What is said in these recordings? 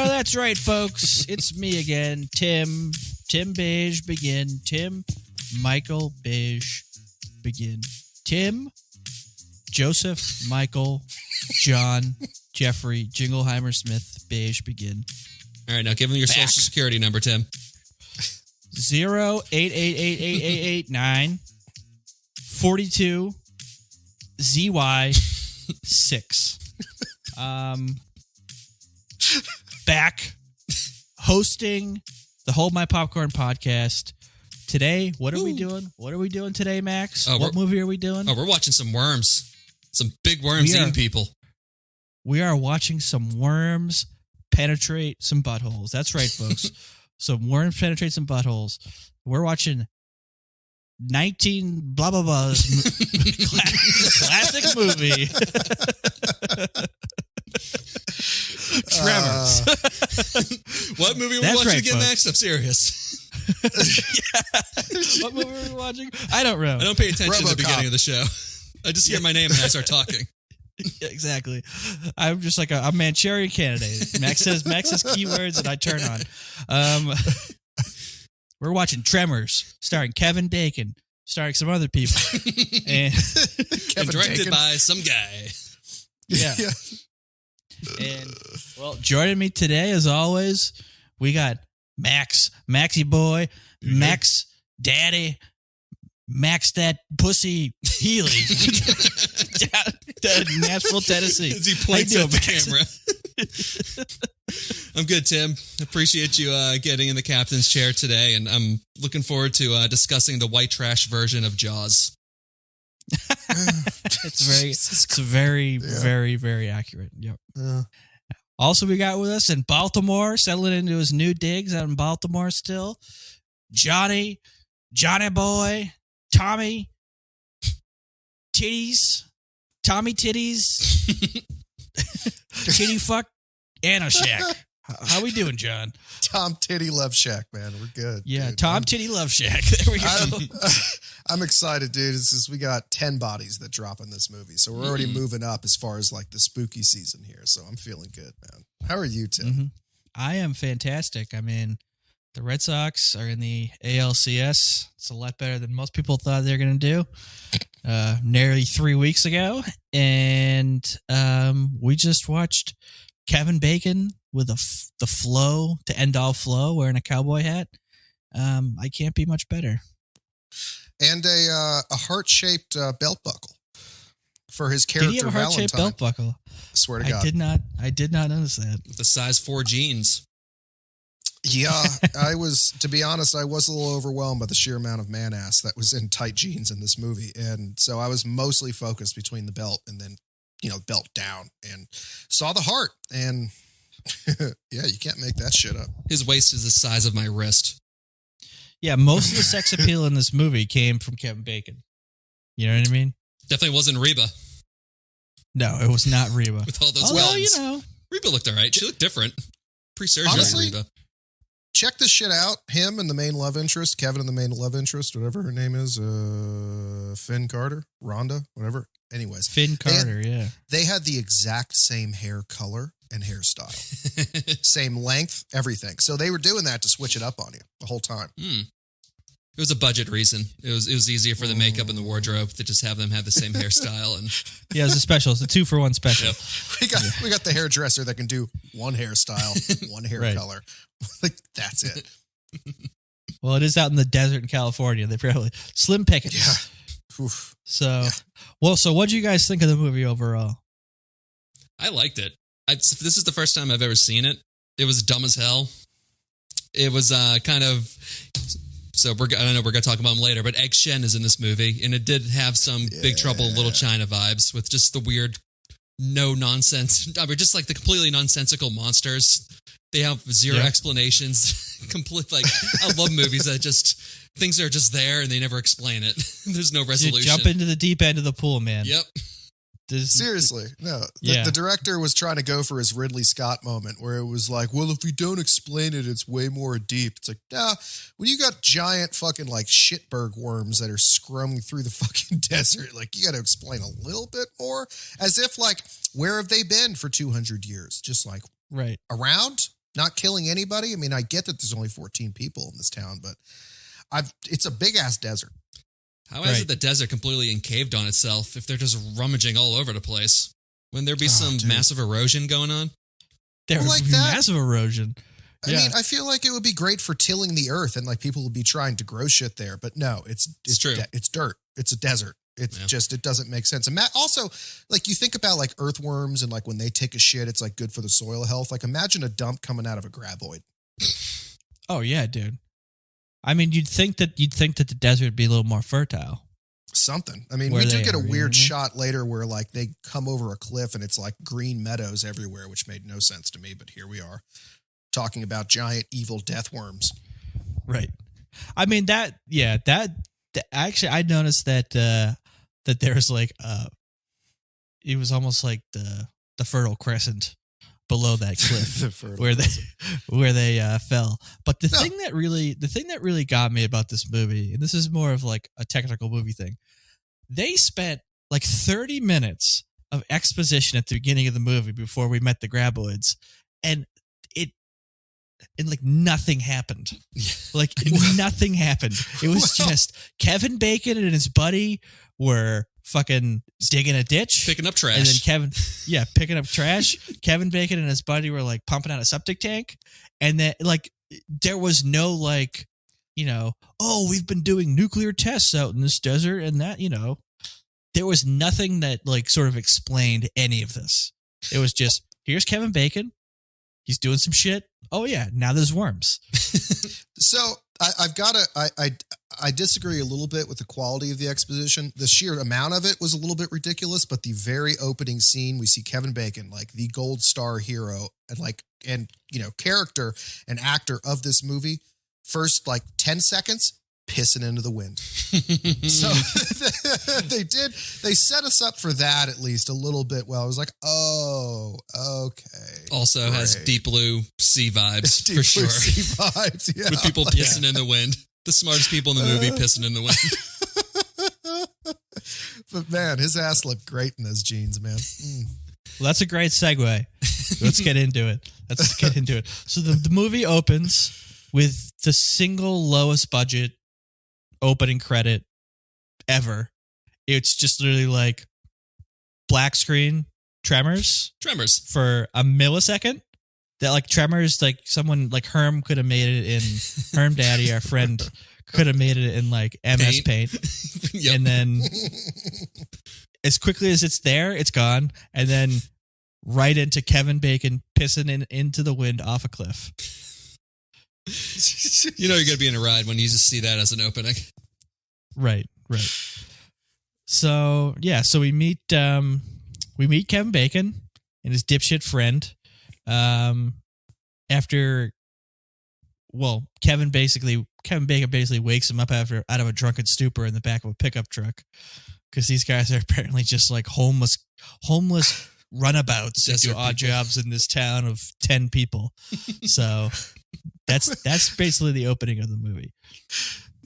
That's right, folks. It's me again, Tim. Tim Beige, begin. Tim, Michael Beige, begin. Tim, Joseph, Michael, John, Jeffrey, Jingleheimer Smith, Beige, begin. All right, now give him your social security number, Tim. 088888889 42 ZY6. Back hosting the Hold My Popcorn podcast. Today, what are we doing? What are we doing today, Max? What movie are we doing? Oh, we're watching some worms. Some big worms eating people. We are watching some worms penetrate some buttholes. That's right, folks. Some worms penetrate some buttholes. We're watching 19 blah blah blah's classic movie. Tremors. What movie are we watching again, Max? I'm serious. What movie are we watching? I don't know. I don't pay attention to the beginning of the show. I just hear my name and I start talking. Yeah, exactly. I'm just like a Manchurian candidate. Max says keywords and I turn on. We're watching Tremors, starring Kevin Bacon, starring some other people, and directed by some guy. Yeah. And well, joining me today, as always, we got Maxie boy, Max Daddy. Max that pussy Healy. Nashville, Tennessee. As he points at the camera. I'm good, Tim. Appreciate you getting in the captain's chair today, and I'm looking forward to discussing the white trash version of Jaws. It's very accurate. Yep. Also, we got with us in Baltimore, settling into his new digs out in Baltimore still, Johnny boy, Tommy Titties, Titty Fuck, Anna-Shack. How we doing, John? Tom Titty Love Shack, man. We're good. Yeah, dude. Tom Titty Love Shack. There we go. I'm excited, dude. We got 10 bodies that drop in this movie, so we're already moving up as far as like the spooky season here. So I'm feeling good, man. How are you, Tim? Mm-hmm. I am fantastic. I mean, the Red Sox are in the ALCS. It's a lot better than most people thought they were going to do. Nearly 3 weeks ago, and we just watched Kevin Bacon with the flow to end all flow, wearing a cowboy hat. I can't be much better. And a heart-shaped belt buckle for his character. Did he have a heart-shaped belt buckle? I swear to God, I did not notice that. With the size 4 jeans. Yeah, to be honest, I was a little overwhelmed by the sheer amount of man ass that was in tight jeans in this movie. And so I was mostly focused between the belt and then, belt down, and saw the heart. And yeah, you can't make that shit up. His waist is the size of my wrist. Yeah, most of the sex appeal in this movie came from Kevin Bacon. You know what I mean? Definitely wasn't Reba. No, it was not Reba. With all those Although, welts. Reba looked all right. She looked different. Pre-surgery Reba. Check this shit out. Him and the main love interest, Kevin and the main love interest, whatever her name is, Finn Carter, Rhonda, whatever. Anyways. Finn Carter, yeah. They had the exact same hair color and hairstyle. Same length, everything. So they were doing that to switch it up on you the whole time. It was a budget reason. It was easier for the makeup and the wardrobe to just have them have the same hairstyle. And yeah, it was a special. It's a 2-for-1 special. Yep. We got the hairdresser that can do one hairstyle, one hair color. Like, that's it. Well, it is out in the desert in California. They probably slim pickings. Yeah. Oof. So, so what did you guys think of the movie overall? I liked it. This is the first time I've ever seen it. It was dumb as hell. It was kind of... So I don't know, we're going to talk about him later, but Egg Shen is in this movie, and it did have some Big Trouble in Little China vibes with just the weird, no nonsense, just like the completely nonsensical monsters. They have zero explanations. I love movies that just, things are just there and they never explain it. There's no resolution. You jump into the deep end of the pool, man. Yep. Seriously, no. Yeah. The director was trying to go for his Ridley Scott moment where it was like, well, if we don't explain it, it's way more deep. It's like, nah, when you got giant fucking like shitberg worms that are scrumming through the fucking desert, like you got to explain a little bit more, as if like, where have they been for 200 years? Just like right around, not killing anybody. I mean, I get that there's only 14 people in this town, but it's a big ass desert. How is it the desert completely encaved on itself if they're just rummaging all over the place? Wouldn't there be some massive erosion going on? There would be massive erosion. I mean, I feel like it would be great for tilling the earth and like people would be trying to grow shit there. But no, it's true. It's dirt. It's a desert. It's just, it doesn't make sense. And also, like you think about like earthworms and like when they take a shit, it's like good for the soil health. Like imagine a dump coming out of a graboid. Oh yeah, dude. I mean, you'd think that the desert would be a little more fertile. Something. I mean, we do get a weird shot later where like they come over a cliff and it's like green meadows everywhere, which made no sense to me. But here we are talking about giant evil death worms. Right. I mean that actually I noticed that there's like it was almost like the Fertile Crescent below that cliff where they fell. But the thing that really got me about this movie, and this is more of like a technical movie thing, they spent like 30 minutes of exposition at the beginning of the movie before we met the graboids, and like nothing happened. Like nothing happened. It was just Kevin Bacon and his buddy were fucking digging a ditch, picking up trash, and then picking up trash. Kevin Bacon and his buddy were like pumping out a septic tank, and then like there was no like, you know, oh, we've been doing nuclear tests out in this desert, and that, you know, there was nothing that like sort of explained any of this. It was just, here's Kevin Bacon, he's doing some shit. Oh yeah, now there's worms. So I disagree a little bit with the quality of the exposition. The sheer amount of it was a little bit ridiculous, but the very opening scene, we see Kevin Bacon, like the gold star hero and you know, character and actor of this movie. First, like 10 seconds, pissing into the wind. So they set us up for that at least a little bit. Well, I was like, oh, okay. Also great. Has deep blue sea vibes for sure. Sea vibes, yeah. With people pissing in the wind. The smartest people in the movie pissing in the wind. But man, his ass looked great in those jeans, man. Well, that's a great segue. Let's get into it. So the movie opens with the single lowest budget opening credit ever. It's just literally like black screen Tremors for a millisecond. That like Tremors, like someone like Herm could have made it in Herm Daddy, our friend, could have made it in like MS Paint. Yep. And then as quickly as it's there, it's gone. And then right into Kevin Bacon pissing into the wind off a cliff. You know you're going to be in a ride when you just see that as an opening. Right. So, yeah, so we meet Kevin Bacon and his dipshit friend. After, well, Kevin Bacon basically wakes him up out of a drunken stupor in the back of a pickup truck, because these guys are apparently just like homeless runabouts that do odd jobs in this town of 10 people. So that's basically the opening of the movie.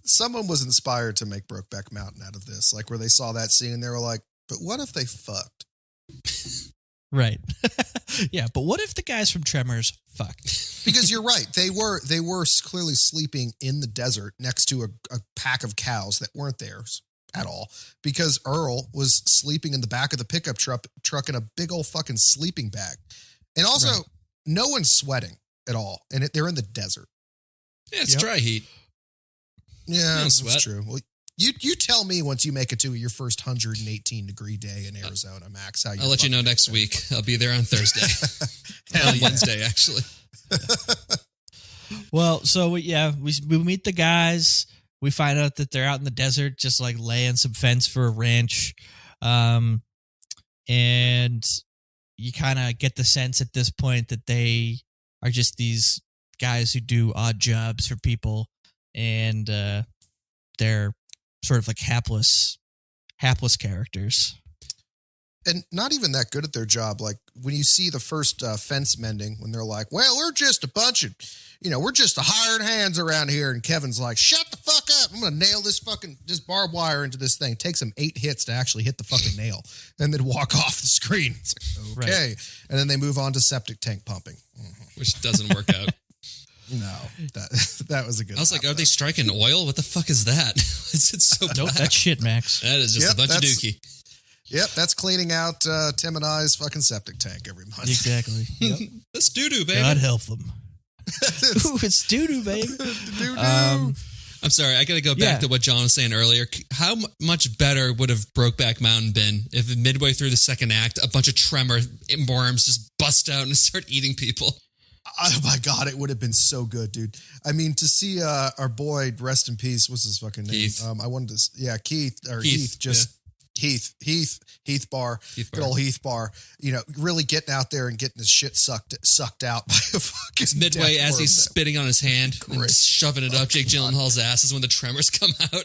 Someone was inspired to make Brokeback Mountain out of this, like where they saw that scene and they were like, but what if they fucked? Right. Yeah, but what if the guys from Tremors fucked? Because you're right. They were clearly sleeping in the desert next to a pack of cows that weren't theirs at all, because Earl was sleeping in the back of the pickup truck in a big old fucking sleeping bag. And also, no one's sweating at all. And they're in the desert. Yeah, it's dry heat. Yeah, that's true. Well, you tell me once you make it to your first 118 degree day in Arizona, Max. I'll let you know next week. I'll be there on Thursday. On Wednesday, actually. Well, so we meet the guys. We find out that they're out in the desert, just like laying some fence for a ranch. And you kind of get the sense at this point that they are just these guys who do odd jobs for people. And they're sort of like hapless characters. and not even that good at their job. Like when you see the first fence mending, when they're like, well, we're just a bunch of, we're just the hired hands around here. And Kevin's like, shut the fuck up. I'm going to nail this barbed wire into this thing. It takes him 8 hits to actually hit the fucking nail and then walk off the screen. It's like, okay. Right. And then they move on to septic tank pumping. Which doesn't work out. No, that was a good. I was like, are they striking oil? What the fuck is that? Is it so Nope, black? that's shit, Max. That is just a bunch of dookie. Yep, that's cleaning out Tim and I's fucking septic tank every month. Exactly. Yep. That's doo-doo, baby. God help them. Ooh, it's doo-doo, baby. Doo-doo. I'm sorry, I got to go back to what John was saying earlier. How much better would have Brokeback Mountain been if midway through the second act, a bunch of tremor worms just bust out and start eating people? Oh my God, it would have been so good, dude. I mean, to see our boy, rest in peace, what's his fucking name? Keith. Heath Barr, good old Heath Barr, really getting out there and getting his shit sucked out by a fucking midway as he's worm. spitting on his hand and shoving it up Jake Gyllenhaal's ass is when the tremors come out.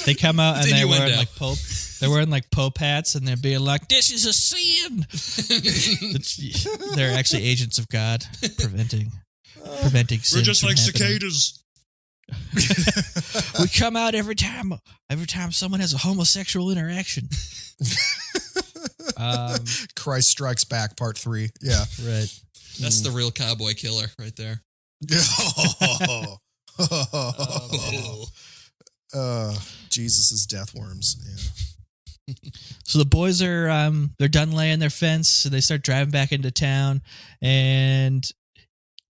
They come out and they're wearing like Pope. They're wearing like Pope hats and they're being like, "This is a sin." They're actually agents of God, preventing sin. We're just from like happening. cicadas. We come out every time someone has a homosexual interaction. Christ Strikes Back Part 3. Yeah, right. That's the real cowboy killer right there. Jesus' death worms. Yeah. So the boys are they're done laying their fence, so they start driving back into town, and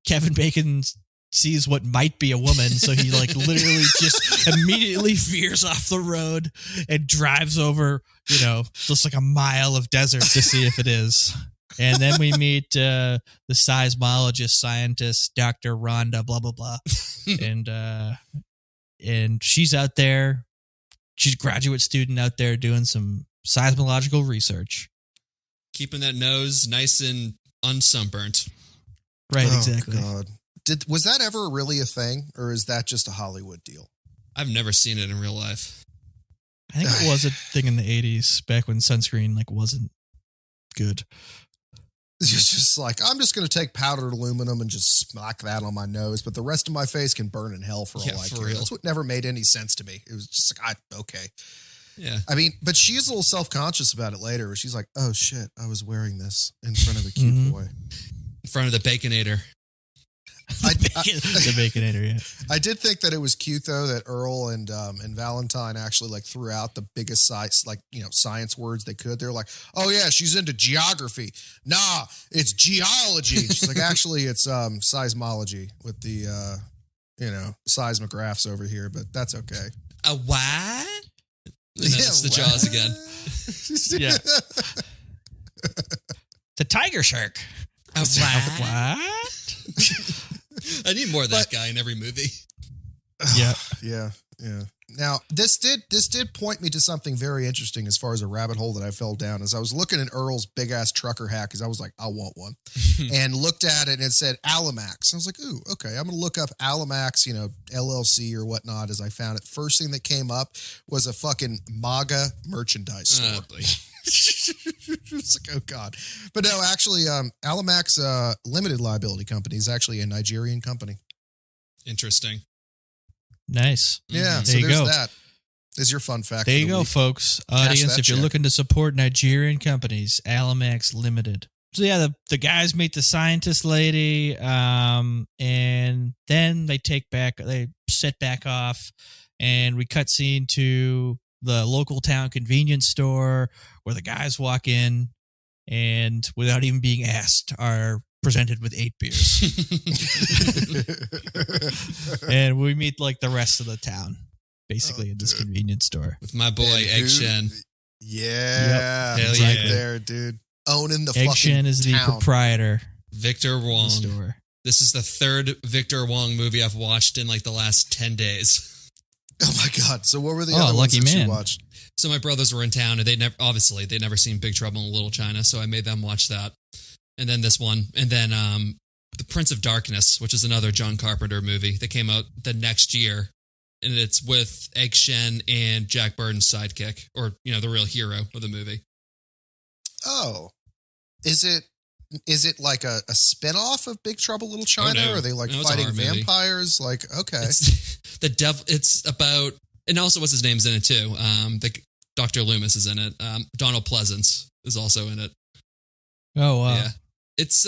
Kevin Bacon sees what might be a woman, so he like literally just immediately veers off the road and drives over, just like a mile of desert to see if it is. And then we meet the seismologist scientist, Dr. Rhonda, blah blah blah, and she's out there. She's a graduate student out there doing some seismological research. Keeping that nose nice and unsunburnt. Right, exactly. God. Was that ever really a thing, or is that just a Hollywood deal? I've never seen it in real life. I think it was a thing in the 80s, back when sunscreen wasn't good. It's just like, I'm just going to take powdered aluminum and just smack that on my nose, but the rest of my face can burn in hell for all I care. That's what never made any sense to me. It was just like, okay. Yeah. I mean, but she's a little self-conscious about it later. Where she's like, oh shit, I was wearing this in front of a cute boy. In front of the Baconator. The Baconator, yeah. I did think that it was cute though that Earl and Valentine actually threw out the biggest science words they could. They're like, "Oh yeah, she's into geography." Nah, it's geology. She's like, actually, it's seismology with the seismographs over here, but that's okay. A what? It's the Jaws again. Yeah. The tiger shark. A what? I need more of that guy in every movie. Yeah. Now, this did point me to something very interesting as far as a rabbit hole that I fell down. As I was looking at Earl's big ass trucker hat, because I was like, I want one, and looked at it and it said Alamax. I was like, ooh, okay, I'm gonna look up Alamax, LLC or whatnot. As I found it, first thing that came up was a fucking MAGA merchandise store. It's like, oh God. But no, actually, Alamax Limited Liability Company is actually a Nigerian company. Interesting. Nice. Yeah, so there's that. There's your fun fact. There you go, folks. Audience, if you're looking to support Nigerian companies, Alamax Limited. So yeah, the guys meet the scientist lady, and then they set back off, and we cut scene to the local town convenience store where the guys walk in and without even being asked are presented with 8 beers. And we meet the rest of the town basically in this convenience store with my boy Egg Shen. Yeah. Yep. Hell right there, dude. Owning the Egg fucking Shen is the town. proprietor. Victor Wong. Store. This is the 3rd Victor Wong movie I've watched in the last 10 days. Oh my God. So what were the other ones that you watched? So my brothers were in town and they'd never seen Big Trouble in Little China. So I made them watch that. And then this one. And then The Prince of Darkness, which is another John Carpenter movie that came out the next year. and it's with Egg Shen and Jack Burton's sidekick, or the real hero of the movie. Oh, is it like a spinoff of Big Trouble Little China? No. Or are they like No, it's a fighting horror movie. vampires? Like, okay. It's the devil. It's about, and also what's his name's in it too. Dr. Loomis is in it. Donald Pleasance is also in it. Oh, wow. Yeah. It's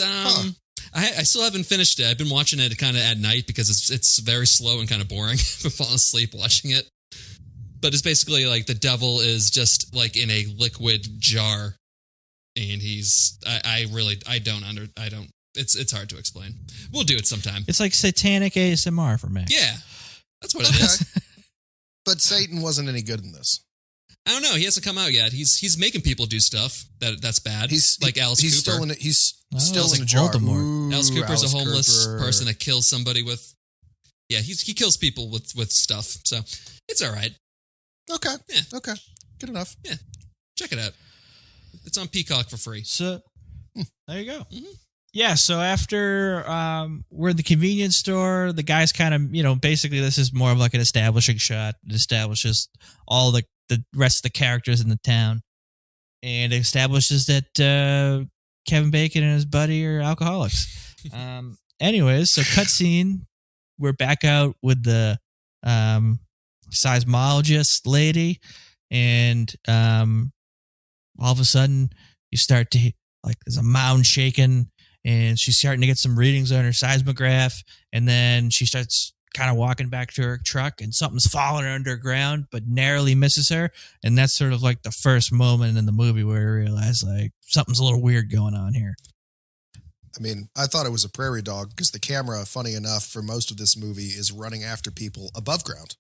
I still haven't finished it. I've been watching it kind of at night because it's very slow and kind of boring. I've fallen asleep watching it. But it's basically like the devil is just like in a liquid jar, and he's I don't. It's hard to explain. We'll do it sometime. It's like satanic ASMR for Max. Yeah, that's what it is. But Satan wasn't any good in this. I don't know. He hasn't come out yet. He's making people do stuff that's bad. He's like Alice Cooper. He's still in like a jar. Voldemort. Ooh, Alice Cooper's Alice a homeless Cooper. person that kills somebody with. Yeah, he kills people with stuff. So it's all right. Okay. Yeah. Okay. Good enough. Yeah, check it out. It's on Peacock for free. So there you go. Mm-hmm. Yeah. So after we're in the convenience store, the guy's kind of basically this is more of like an establishing shot. It establishes all the rest of the characters in the town, and it establishes that Kevin Bacon and his buddy are alcoholics. Anyways, so cutscene. We're back out with the seismologist lady, and all of a sudden you start to there's a mound shaking, and she's starting to get some readings on her seismograph, and then she starts kind of walking back to her truck, and something's falling underground but narrowly misses her, and that's sort of like the first moment in the movie where we realize like something's a little weird going on here. I mean, I thought it was a prairie dog because the camera, funny enough, for most of this movie is running after people above ground.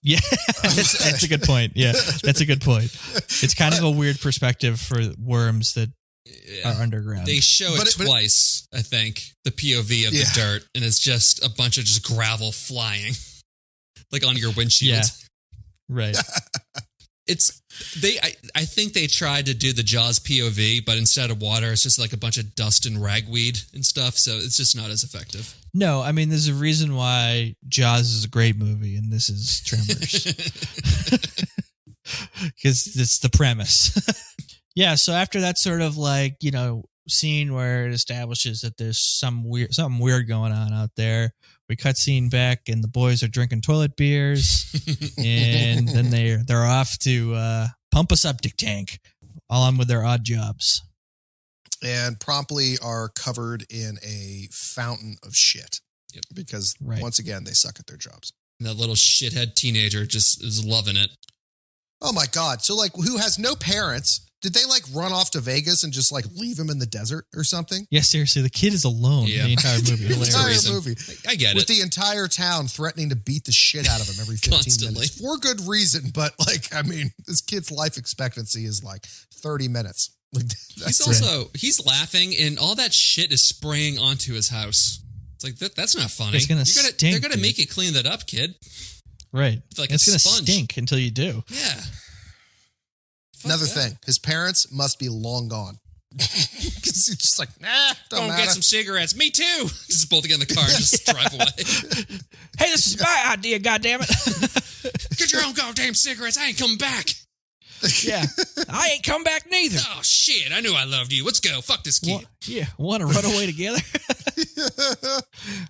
Yeah, that's a good point. Yeah, that's a good point. It's kind of a weird perspective for worms that are underground. They show it twice, I think, the POV of the dirt, and it's just a bunch of just gravel flying, like on your windshield. Yeah, right. I think they tried to do the Jaws POV, but instead of water, it's just like a bunch of dust and ragweed and stuff, so it's just not as effective. No, I mean, there's a reason why Jaws is a great movie, and this is Tremors. Because it's the premise. Yeah, so after that sort of scene where it establishes that there's something weird going on out there, we cut scene back and the boys are drinking toilet beers, and then they're off to pump a septic tank, all on with their odd jobs. And promptly are covered in a fountain of shit. Yep. Because once again, they suck at their jobs. And that little shithead teenager just is loving it. Oh my God. So who has no parents? Did they run off to Vegas and just leave him in the desert or something? Yeah, seriously, the kid is alone the entire movie. The entire movie. I get With it. the entire town threatening to beat the shit out of him every 15 Constantly. minutes. For good reason, but this kid's life expectancy is 30 minutes. He's laughing and all that shit is spraying onto his house. It's that's not funny. It's gonna stink. They're gonna make you clean that up, kid. Right. It's like it's a gonna sponge. stink until you do. Yeah. Another thing, his parents must be long gone. Because he's just don't matter. Get some cigarettes. Me too. Just both get in the car and just drive away. Hey, this is my idea, goddammit. Get your own goddamn cigarettes. I ain't coming back. Yeah. I ain't come back neither. Oh, shit. I knew I loved you. Let's go. Fuck this kid. Want to run away together?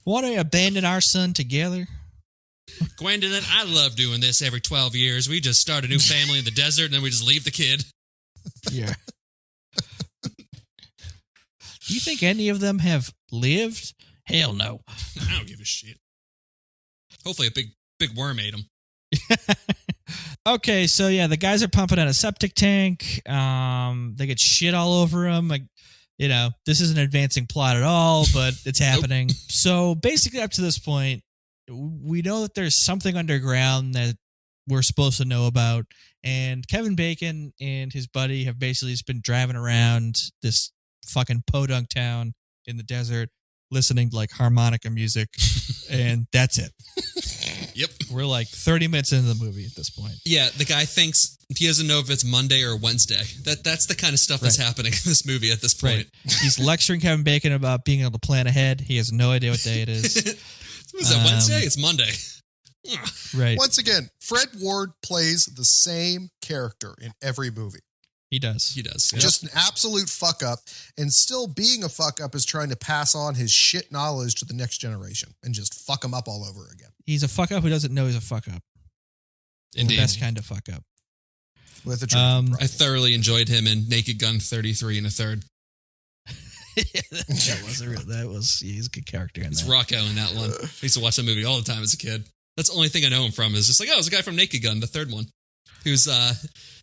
Want to abandon our son together? Gwendolyn, I love doing this every 12 years. We just start a new family in the desert and then we just leave the kid. Yeah. Do you think any of them have lived? Hell no. I don't give a shit. Hopefully a big worm ate them. Okay, so yeah, the guys are pumping out a septic tank. They get shit all over them. This isn't advancing plot at all, but it's happening. Nope. So basically up to this point, we know that there's something underground that we're supposed to know about. And Kevin Bacon and his buddy have basically just been driving around this fucking podunk town in the desert, listening to harmonica music. And that's it. Yep. We're 30 minutes into the movie at this point. Yeah, the guy thinks he doesn't know if it's Monday or Wednesday. That's the kind of stuff that's happening in this movie at this point. Right. He's lecturing Kevin Bacon about being able to plan ahead. He has no idea what day it is. Is that Wednesday? It's Monday. Right. Once again, Fred Ward plays the same character in every movie. He does. He does. Just an absolute fuck up, and still being a fuck up is trying to pass on his shit knowledge to the next generation and just fuck them up all over again. He's a fuck up who doesn't know he's a fuck up. Indeed. The best kind of fuck up. With a dream. I thoroughly enjoyed him in Naked Gun 33 and a third. He's a good character in It's that. Rocco in that one. I used to watch that movie all the time as a kid. That's the only thing I know him from is just like, oh, it's a guy from Naked Gun, the third one. Who's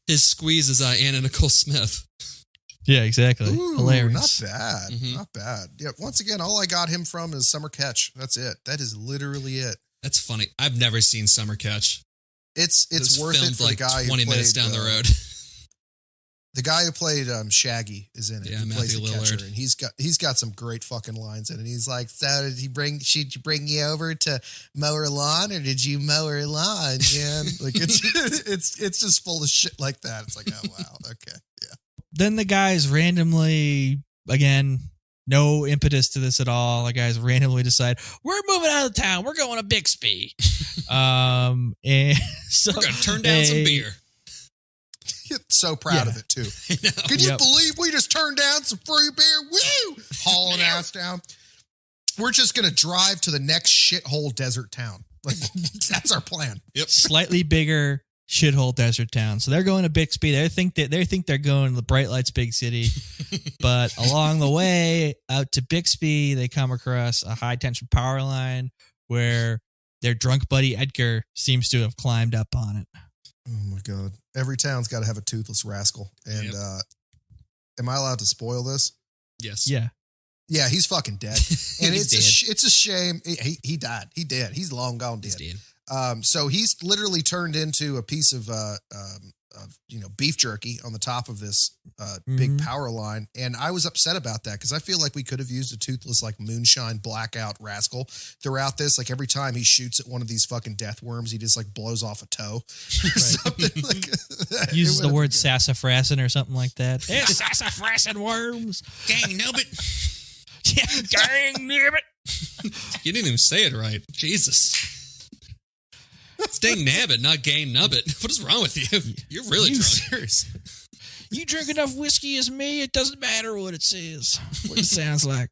his squeeze is Anna Nicole Smith. Yeah, exactly. Ooh, Hilarious. Not bad. Mhm. Not bad. Yeah, once again, all I got him from is Summer Catch. That's it. That is literally it. That's funny. I've never seen Summer Catch. It's worth it filmed for like the guy 20 who minutes played, down the road. The guy who played Shaggy is in it. Yeah, he plays Matthew the catcher, Lillard. and he's got some great fucking lines in it. He's like, "So should you bring you over to mow her lawn, or did you mow her lawn, Jen?" Like it's just full of shit like that. It's like, oh wow, okay, yeah. Then the guys randomly, again, no impetus to this at all. The guys randomly decide, we're moving out of town. We're going to Bixby. And so We're going to turn down some beer. So proud of it too. Can you Yep. believe we just turned down some free beer? Woo! Hauling ass down. We're just gonna drive to the next shithole desert town. Like that's our plan. Yep. Slightly bigger shithole desert town. So they're going to Bixby. They think they're going to the Bright Lights big city. But along the way out to Bixby, they come across a high tension power line where their drunk buddy Edgar seems to have climbed up on it. Oh my god! Every town's got to have a toothless rascal. And am I allowed to spoil this? Yes. Yeah. Yeah, he's fucking dead. And it's a shame. He died. He dead. He's long gone dead. He's dead. So he's literally turned into a piece of beef jerky on the top of this big power line, and I was upset about that because I feel like we could have used a toothless like moonshine blackout rascal throughout this. Like every time he shoots at one of these fucking death worms, he just like blows off a toe. Something like that. Uses the word sassafrassin or something like that. It's sassafrassin worms. Gang nubbit. Yeah, gang nabbit. You didn't even say it right. Jesus. It's dang nabbit, not gang nubbit. What is wrong with you? You're really drunk. Serious. You drink enough whiskey as me, it doesn't matter what it says. What it sounds like.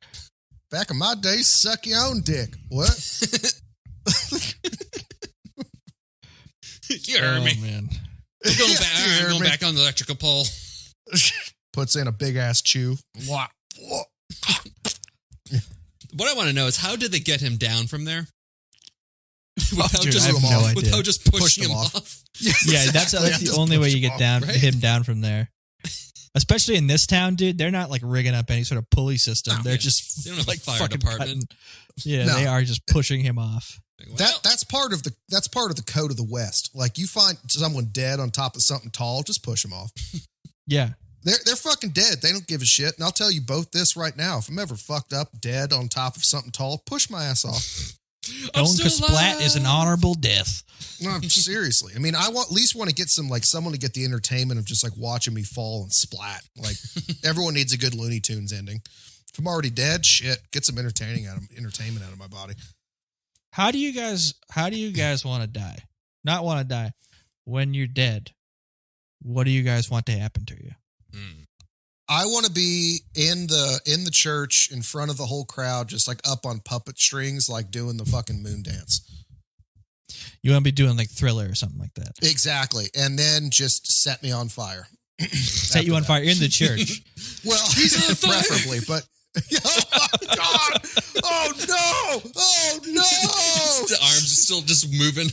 Back in my day, suck your own dick. What? You heard me. Man. I'm going back on the electrical pole. Puts in a big ass chew. What I want to know is how did they get him down from there? Without dude, I have no idea. Without just pushing him off. Yeah, that's the only way you get him down from there. Especially in this town, dude. They're not like rigging up any sort of pulley system. They're just they don't have like a fire fucking department. Yeah, No. they are just pushing him off. That's part of the code of the West. Like you find someone dead on top of something tall, just push them off. Yeah. They're fucking dead. They don't give a shit. And I'll tell you both this right now. If I'm ever fucked up dead on top of something tall, push my ass off. Going splat is an honorable death. No, seriously. I mean, I at least want to get someone to get the entertainment of just like watching me fall and splat. Like everyone needs a good Looney Tunes ending. If I'm already dead, shit, get some entertainment out of my body. How do you guys want to die? Not want to die. When you're dead, what do you guys want to happen to you? I want to be in the church in front of the whole crowd, just like up on puppet strings, like doing the fucking moon dance. You want to be doing like Thriller or something like that. Exactly. And then just set me on fire. Set you on fire in the church. Well, preferably, but oh my God. Oh no. Oh no. The arms are still just moving.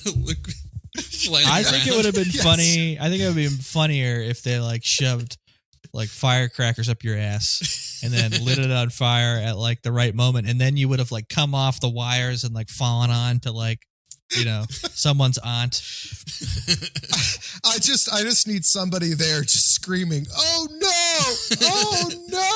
I think it would have been funny. I think it would have been funnier if they like shoved like firecrackers up your ass and then lit it on fire at like the right moment. And then you would have like come off the wires and like fallen on to like, you know, someone's aunt. I just need somebody there just screaming, "Oh no! Oh no!"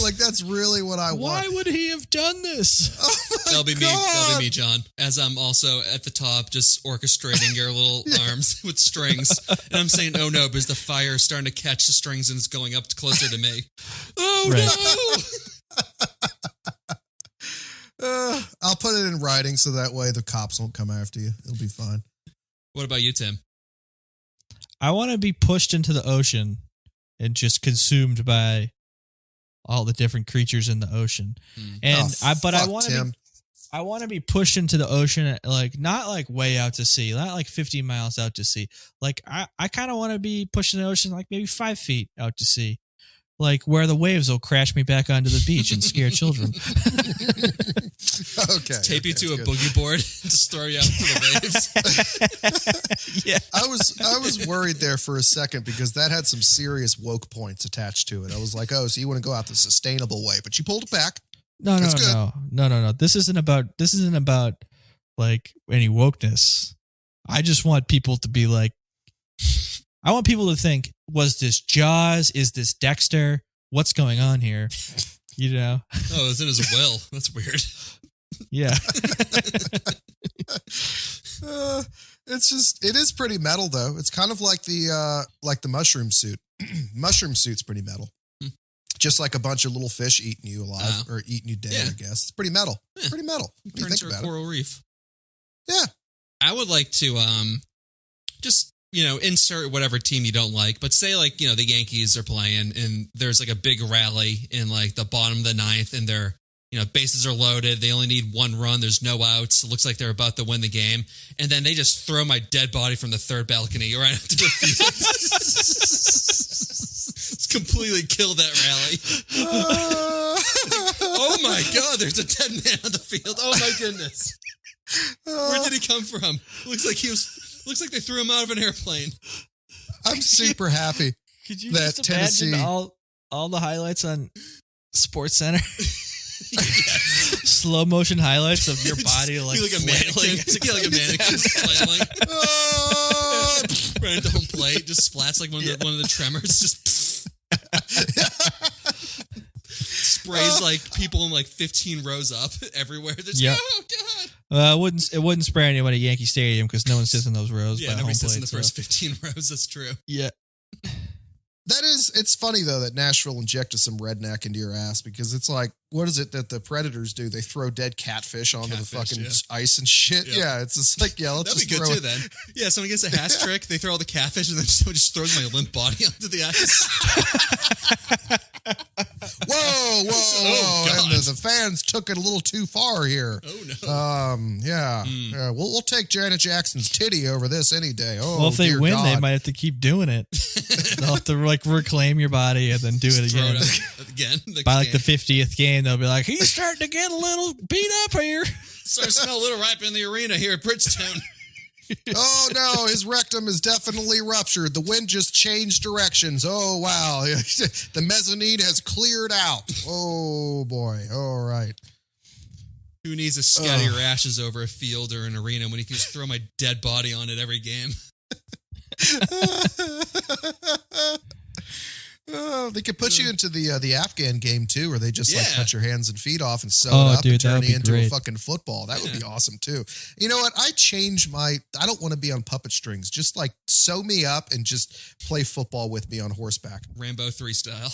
Like that's really what I want. Why would he have done this? Oh my That'll be me. God. That'll be me, John. As I'm also at the top, just orchestrating your little arms with strings, and I'm saying, "Oh no!" because the fire is starting to catch the strings and it's going up closer to me. Oh Right. no! I'll put it in writing so that way the cops won't come after you. It'll be fine. What about you, Tim? I want to be pushed into the ocean and just consumed by all the different creatures in the ocean. And I want to be pushed into the ocean, like not like way out to sea, not like 50 miles out to sea. Like I kind of want to be pushed in the ocean, like maybe 5 feet out to sea, like where the waves will crash me back onto the beach and scare children. Okay. Tape you to a boogie board, just throw you out to the waves. Yeah. I was worried there for a second because that had some serious woke points attached to it. I was like, oh, so you want to go out the sustainable way, but you pulled it back. No. This isn't about like any wokeness. I just want people to be like, I want people to think, was this Jaws? Is this Dexter? What's going on here? You know? Oh, it's in his will. That's weird. Yeah. It is pretty metal though. It's kind of like the mushroom suit. Mushroom suit's pretty metal. Just like a bunch of little fish eating you alive or eating you dead, I guess. It's pretty metal. Yeah. Pretty metal. What do you Turns think to a about coral reef. Yeah. I would like to just, insert whatever team you don't like, but say like, the Yankees are playing and there's like a big rally in like the bottom of the ninth and their, bases are loaded. They only need 1 run. There's no outs. It looks like they're about to win the game. And then they just throw my dead body from the third balcony right onto the field. It's completely killed that rally. Oh my God, there's a dead man on the field. Oh my goodness. Where did he come from? Looks like they threw him out of an airplane. I'm super happy. Could you that just imagine Tennessee all the highlights on Sports Center? Slow motion highlights of your body like a mannequin. Like a mannequin flailing. Right into home plate, just splats like one of the Tremors. Just sprays like people in like 15 rows up everywhere. Oh God! It wouldn't spray anyone at Yankee Stadium because no one sits in those rows. Yeah, nobody sits in the first 15 rows. That's true. Yeah. It's funny though that Nashville injected some redneck into your ass because it's like, what is it that the Predators do? They throw dead catfish onto the fucking ice and shit. Yeah, it's just like, let's That'd just be good throw too then. Yeah, someone gets a hat trick, they throw all the catfish and then someone just throws my limp body onto the ice. Whoa. God. And the fans took it a little too far here. Oh no. We'll take Janet Jackson's titty over this any day. Oh, well, if they dear win, God. they might have to keep doing it. They'll have to like reclaim your body and then do it again. By like the 50th game, they'll be like, he's starting to get a little beat up here. Starting to smell a little ripe in the arena here at Bridgestone. Oh no, his rectum is definitely ruptured. The wind just changed directions. Oh wow. The mezzanine has cleared out. Oh boy. All right. Who needs to scatter your ashes over a field or an arena when he can just throw my dead body on it every game? They could put you into the Afghan game too, where they just like cut your hands and feet off and sew it up dude, and turn you into great. a fucking football. That would be awesome too. You know what? I don't want to be on puppet strings. Just like sew me up and just play football with me on horseback. Rambo 3 style.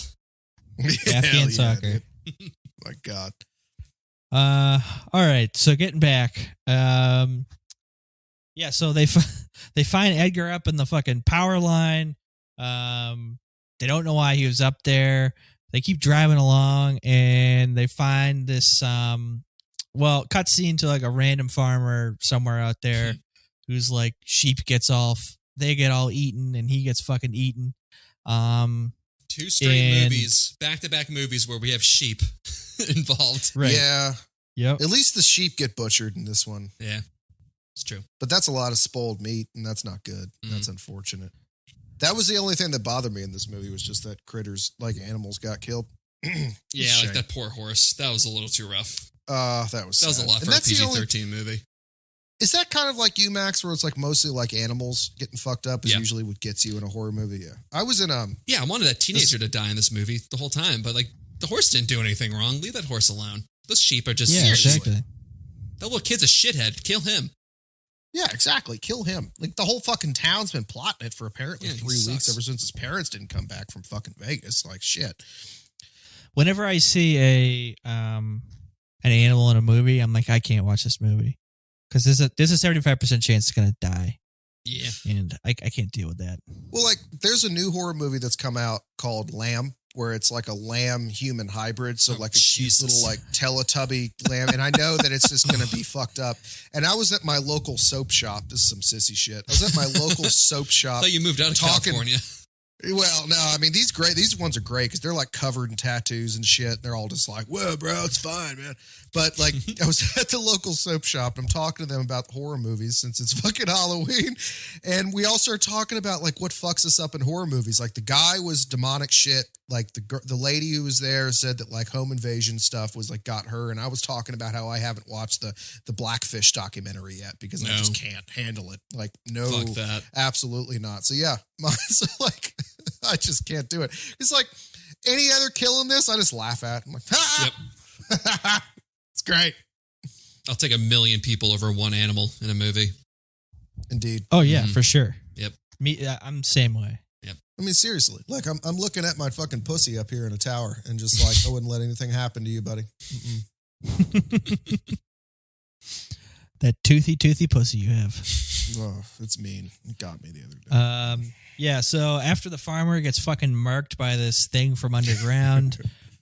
Afghan soccer. My God. All right. So getting back. So they find Edgar up in the fucking power line. They don't know why he was up there. They keep driving along and they find this, cutscene to like a random farmer somewhere out there who's like they get all eaten and he gets fucking eaten. 2 straight movies, back-to-back movies where we have sheep involved. Right. Yeah. Yep. At least the sheep get butchered in this one. Yeah. It's true. But that's a lot of spoiled meat and that's not good. That's unfortunate. That was the only thing that bothered me in this movie was just that critters, like animals, got killed. Yeah, like that poor horse. That was a little too rough. That was a lot for a PG-13 movie. Is that kind of like you, Max, where it's like mostly like animals getting fucked up is usually what gets you in a horror movie? Yeah. I was in Yeah, I wanted that teenager to die in this movie the whole time, but like the horse didn't do anything wrong. Leave that horse alone. Those sheep are just exactly. That little kid's a shithead. Kill him. Yeah, exactly. Kill him. Like the whole fucking town's been plotting it for apparently 3 weeks ever since his parents didn't come back from fucking Vegas. Like shit. Whenever I see an animal in a movie, I'm like, I can't watch this movie because there's a 75% chance it's gonna die. Yeah. And I can't deal with that. Well, like there's a new horror movie that's come out called Lamb, where it's like a lamb human hybrid. So like a cute little like Teletubby lamb. And I know that it's just going to be fucked up. And I was at my local soap shop. This is some sissy shit. I was at my local soap shop. I thought you moved out of California. Well, no, I mean, these ones are great because they're like covered in tattoos and shit. They're all just like, whoa, bro, it's fine, man. But like, I was at the local soap shop and I'm talking to them about horror movies since it's fucking Halloween. And we all started talking about like what fucks us up in horror movies. Like the guy was demonic shit. Like the lady who was there said that like home invasion stuff was like got her. And I was talking about how I haven't watched the Blackfish documentary yet because I just can't handle it. Like, no, fuck that. Absolutely not. So yeah, so like, I just can't do it. It's like any other kill in this, I just laugh at. I'm like, ha! Yep. It's great. I'll take 1 million people over one animal in a movie. Indeed. Oh yeah, for sure. Yep. Me, I'm the same way. Yep. I mean, seriously, like I'm looking at my fucking pussy up here in a tower and just like, I wouldn't let anything happen to you, buddy. That toothy pussy you have. Oh, it's mean. It got me the other day. Yeah, so after the farmer gets fucking murked by this thing from underground,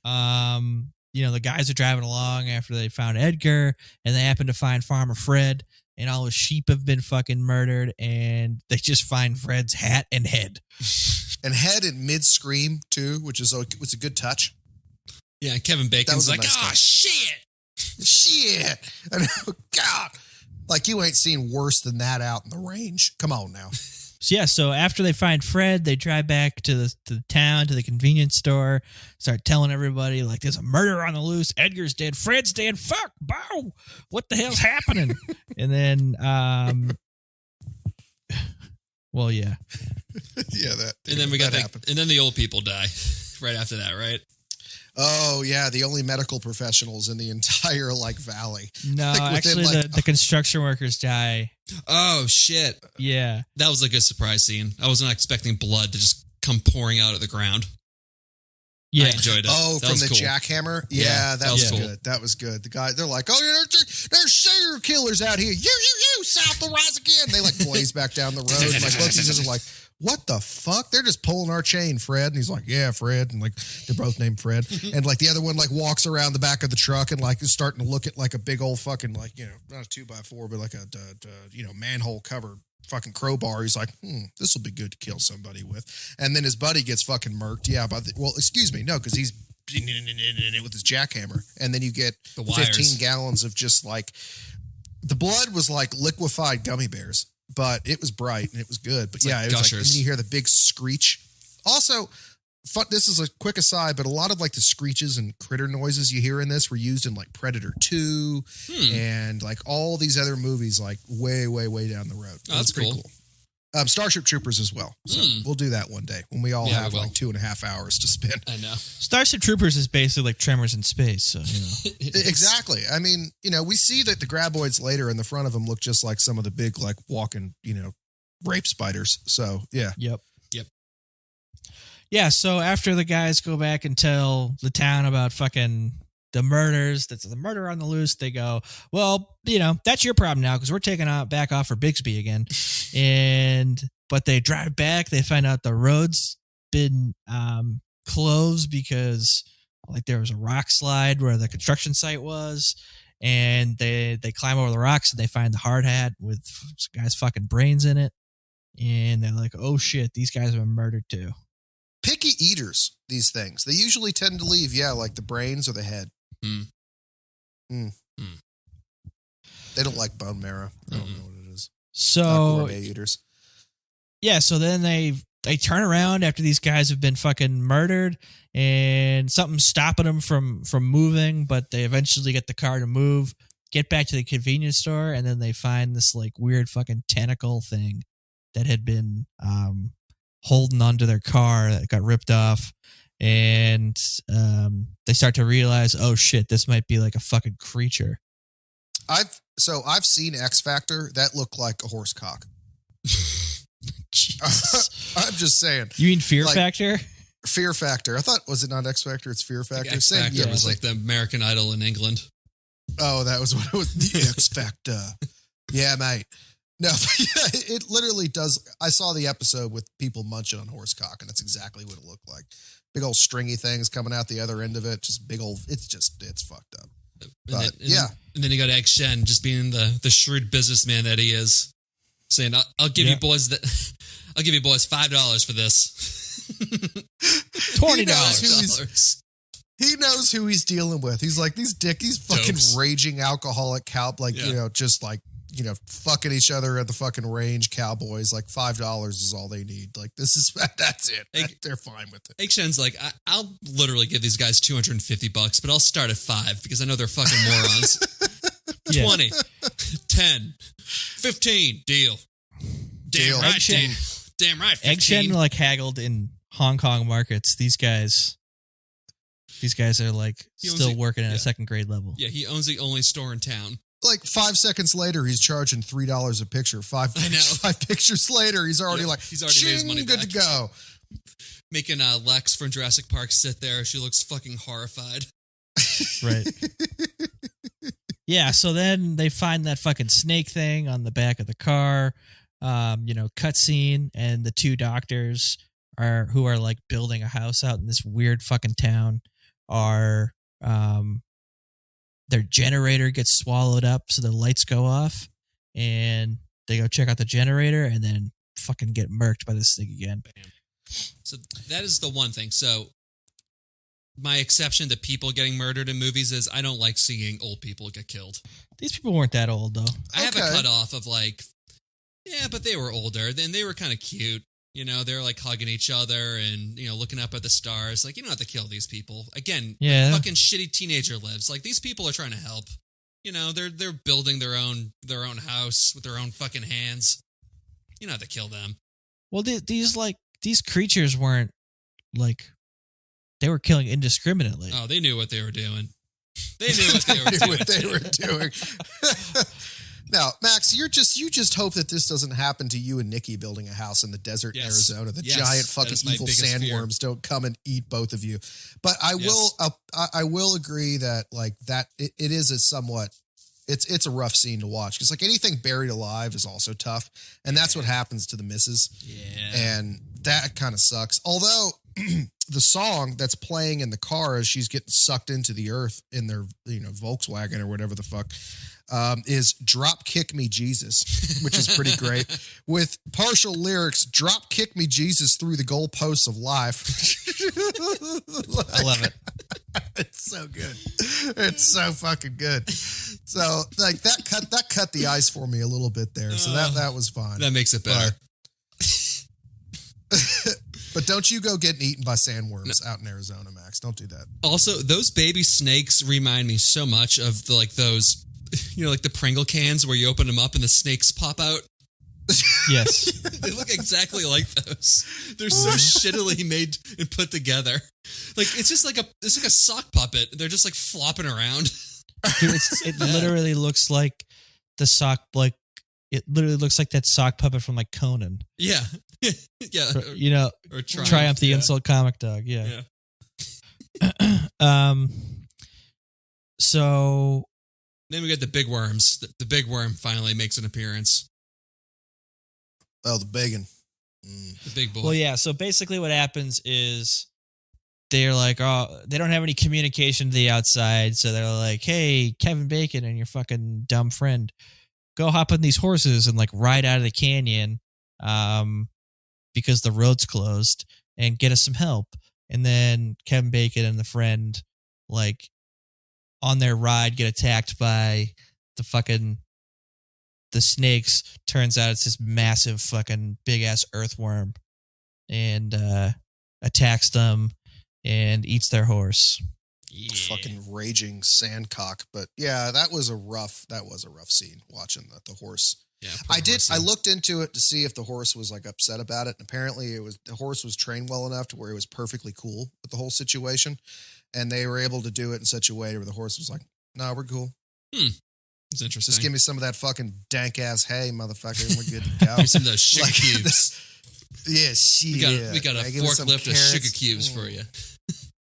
the guys are driving along after they found Edgar, and they happen to find Farmer Fred, and all his sheep have been fucking murdered, and they just find Fred's hat and head. And head in mid-scream, too, which is a good touch. Yeah, Kevin Bacon's like, shit! Shit! I know, God! Like, you ain't seen worse than that out in the range. Come on now. So after they find Fred, they drive back to the town, to the convenience store, start telling everybody, like, there's a murder on the loose. Edgar's dead. Fred's dead. Fuck, bow. What the hell's happening? And then, well, yeah. Yeah, that. And then and then the old people die right after that, right? Oh, yeah, the only medical professionals in the entire, like, valley. No, like, actually, the construction workers die. Oh, shit. Yeah. That was a good surprise scene. I was not expecting blood to just come pouring out of the ground. Yeah. I enjoyed it. Oh, that from was the cool. jackhammer? Yeah, that was cool. good. That was good. The guy, they're like, oh, yeah, there's serial killers out here. You, South will rise again. They, like, blaze back down the road. And, like, both these guys are like, what the fuck? They're just pulling our chain, Fred. And he's like, yeah, Fred. And like, they're both named Fred. And like the other one like walks around the back of the truck and like is starting to look at like a big old fucking like, not a 2x4, but like a, manhole covered fucking crowbar. He's like, this will be good to kill somebody with. And then his buddy gets fucking murked. Yeah. Excuse me. No, because he's with his jackhammer. And then you get the wires. 15 gallons of just like, the blood was like liquefied gummy bears. But it was bright and it was good. But yeah, it was like, and then you hear the big screech. Also, this is a quick aside, but a lot of like the screeches and critter noises you hear in this were used in like Predator 2 and like all these other movies, like way, way, way down the road. Oh, that's pretty cool. Starship Troopers as well. So we'll do that one day when we all have like 2.5 hours to spend. I know. Starship Troopers is basically like Tremors in space. So, Exactly. I mean, we see that the graboids later in the front of them look just like some of the big, like walking, rape spiders. So, yeah. Yep. Yeah. So after the guys go back and tell the town about fucking the murders, that's the murder on the loose, they go, well, that's your problem now because we're taking back off for Bixby again. But they drive back, they find out the road's been closed because like there was a rock slide where the construction site was, and they climb over the rocks and they find the hard hat with some guy's fucking brains in it, and they're like, oh shit, these guys have been murdered too. Picky eaters, these things. They usually tend to leave, like the brains or the head. They don't like bone marrow. I don't know what it is. So gourmet eaters. Yeah, so then they turn around after these guys have been fucking murdered, and something's stopping them from moving, but they eventually get the car to move, get back to the convenience store, and then they find this like weird fucking tentacle thing that had been holding onto their car that got ripped off. And they start to realize, oh shit, this might be like a fucking creature. I've seen X Factor. That looked like a horse cock. I'm just saying. You mean Fear Factor? Fear Factor. I thought, was it not X Factor? It's Fear Factor. X Factor was like the American Idol in England. Oh, that was what it was. The X Factor. Yeah, mate. No, it literally does. I saw the episode with people munching on horse cock, and that's exactly what it looked like. Big old stringy things coming out the other end of it. Just big old. It's fucked up. But and then you got Egg Shen just being the shrewd businessman that he is, saying, "I'll give you boys I'll give you boys $5 for this." $20. He knows who he's dealing with. He's like these fucking raging alcoholic just like, fucking each other at the fucking range cowboys. Like $5 is all they need. Like that's it. They're fine with it. Egg Shen's like, I'll literally give these guys $250, but I'll start at $5 because I know they're fucking morons. 20, 10, 15, deal. Damn right, damn right. 15. Egg Shen like haggled in Hong Kong markets. These guys are like still working at a second grade level. Yeah, he owns the only store in town. Like 5 seconds later, he's charging $3 a picture. Five pictures later, he's already made his money back. Good to go. Making Lex from Jurassic Park sit there. She looks fucking horrified. Right. Yeah, so then they find that fucking snake thing on the back of the car. Cutscene, and the two doctors who are like building a house out in this weird fucking town are their generator gets swallowed up, so the lights go off, and they go check out the generator and then fucking get murked by this thing again. Bam. So that is the one thing. So my exception to people getting murdered in movies is I don't like seeing old people get killed. These people weren't that old, though. I have a cutoff of like, yeah, but they were older. Then they were kind of cute. They're like hugging each other and, looking up at the stars. Like, you don't have to kill these people. Again, fucking shitty teenager lives. Like, these people are trying to help. They're building their own house with their own fucking hands. You don't have to kill them. Well, these creatures weren't like, they were killing indiscriminately. Oh, they knew what they were doing. They knew what they were doing. Now, Max, you just hope that this doesn't happen to you and Nikki building a house in the desert in Arizona. The giant fucking evil sandworms don't come and eat both of you. But I will agree that like that it is a somewhat it's a rough scene to watch because like anything buried alive is also tough, and that's what happens to the missus. Yeah, and that kind of sucks. Although the song that's playing in the car as she's getting sucked into the earth in their Volkswagen or whatever the fuck. Is Drop Kick Me Jesus, which is pretty great, with partial lyrics, Drop Kick Me Jesus through the goalposts of life. I love it. It's so good. It's so fucking good. So like that cut the ice for me a little bit there. So that was fine. That makes it better. But don't you go getting eaten by sandworms out in Arizona, Max. Don't do that. Also, those baby snakes remind me so much of those like the Pringle cans where you open them up and the snakes pop out. Yes. They look exactly like those. They're so shittily made and put together. Like it's like a sock puppet. They're just like flopping around. Dude, it literally looks like the sock, like it literally looks like that sock puppet from like Conan. Yeah. Yeah. Or Triumph the Insult Comic Dog. Yeah. So then we get the big worms. The big worm finally makes an appearance. Oh, the bacon. The big boy. Well, yeah. So basically what happens is they're like, oh, they don't have any communication to the outside. So they're like, hey, Kevin Bacon and your fucking dumb friend, go hop on these horses and like ride out of the canyon because the road's closed and get us some help. And then Kevin Bacon and the friend like on their ride get attacked by the snakes. Turns out it's this massive fucking big ass earthworm and attacks them and eats their horse. Yeah. Fucking raging sandcock. But yeah, that was a rough scene watching the horse. Yeah, I looked into it to see if the horse was like upset about it, and apparently the horse was trained well enough to where it was perfectly cool with the whole situation, and they were able to do it in such a way where the horse was like, "No, we're cool." It's interesting. Just give me some of that fucking dank ass hay, mother,fucker, and we're good to go. Some of those sugar cubes. Yeah, shit. We got a forklift of sugar cubes for you.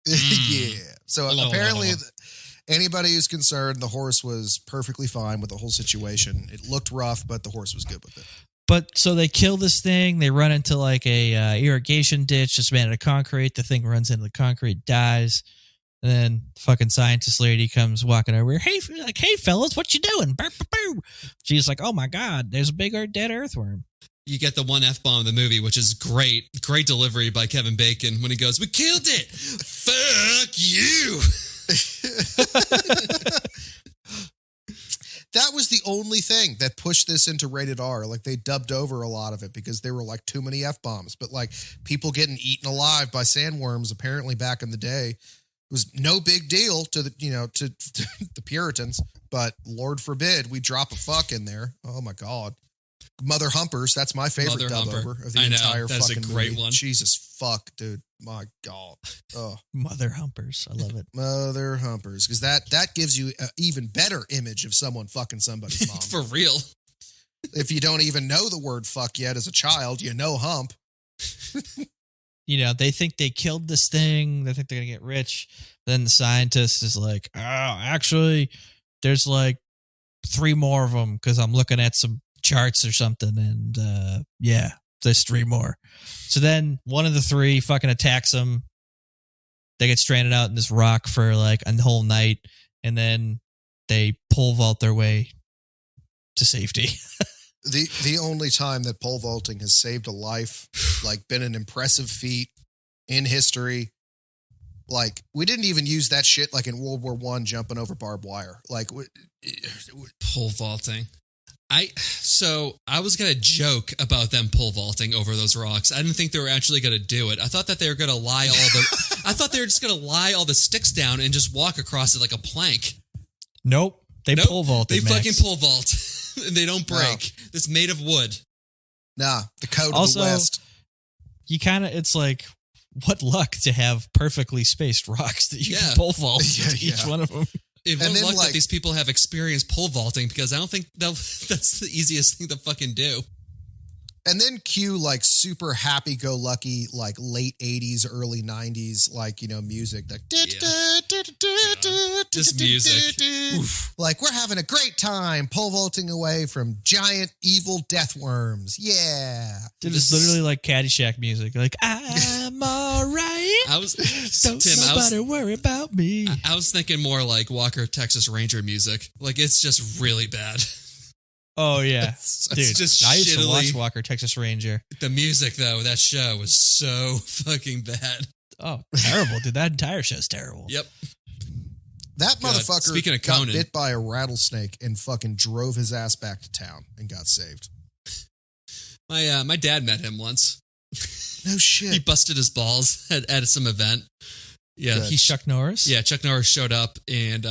Yeah. So apparently anybody who's concerned, the horse was perfectly fine with the whole situation. It looked rough, but the horse was good with it. But so they kill this thing. They run into like a irrigation ditch just made out of concrete. The thing runs into the concrete, dies. And then the fucking scientist lady comes walking over. Hey, fellas, what you doing? Burr, burr, burr. She's like, oh my God, there's a big dead earthworm. You get the one F-bomb in the movie, which is great. Great delivery by Kevin Bacon when he goes, we killed it. Fuck you. That was the only thing that pushed this into rated R. Like, they dubbed over a lot of it because there were like too many F-bombs. But like people getting eaten alive by sandworms apparently back in the day was no big deal to the, to the Puritans. But Lord forbid we drop a fuck in there. Oh my God. Mother Humpers. That's my favorite Mother dub Humper. over of the I know, entire that's fucking a great movie. one. Jesus fuck, dude. My God. Oh. Mother Humpers. I love it. Mother Humpers. Because that gives you an even better image of someone fucking somebody's mom. For real. If you don't even know the word fuck yet as a child, you know hump. They think they killed this thing. They think they're going to get rich. Then the scientist is like, oh, actually, there's like 3 more of them because I'm looking at some charts or something. And yeah, there's 3 more. So then one of the 3 fucking attacks them. They get stranded out in this rock for like a whole night. And then they pole vault their way to safety. The only time that pole vaulting has saved a life, like been an impressive feat in history. Like, we didn't even use that shit like in World War I, jumping over barbed wire. Like, Pole vaulting. I was going to joke about them pole vaulting over those rocks. I didn't think they were actually going to do it. I thought that they were going to lie I thought they were just going to lie all the sticks down and just walk across it like a plank. Nope. They pole vault. They fucking pole vault. And they don't break. No. It's made of wood. Nah, the code Also, of the West. You kind of, it's like, what luck to have perfectly spaced rocks that you can pole vault into each one of them. What luck that these people have experienced pole vaulting, because I don't think that's the easiest thing to fucking do. And then cue like super happy-go-lucky, like late 80s, early 90s, like, music. Like, just music. Like, we're having a great time pole vaulting away from giant evil death worms. Yeah. Dude, it's literally like Caddyshack music. Like, I'm all right. Don't nobody worry about me. I was thinking more like Walker, Texas Ranger music. Like, it's just really bad. Oh, yeah. Dude, just I used to watch shittily. Walker, Texas Ranger. The music, though, that show was so fucking bad. Oh, terrible, dude. That entire show's terrible. Yep. That motherfucker Speaking of got Conan. bit by a rattlesnake and fucking drove his ass back to town and got saved. My dad met him once. No shit. He busted his balls at some event. Yeah, Good. Chuck Norris? Yeah, Chuck Norris showed up, and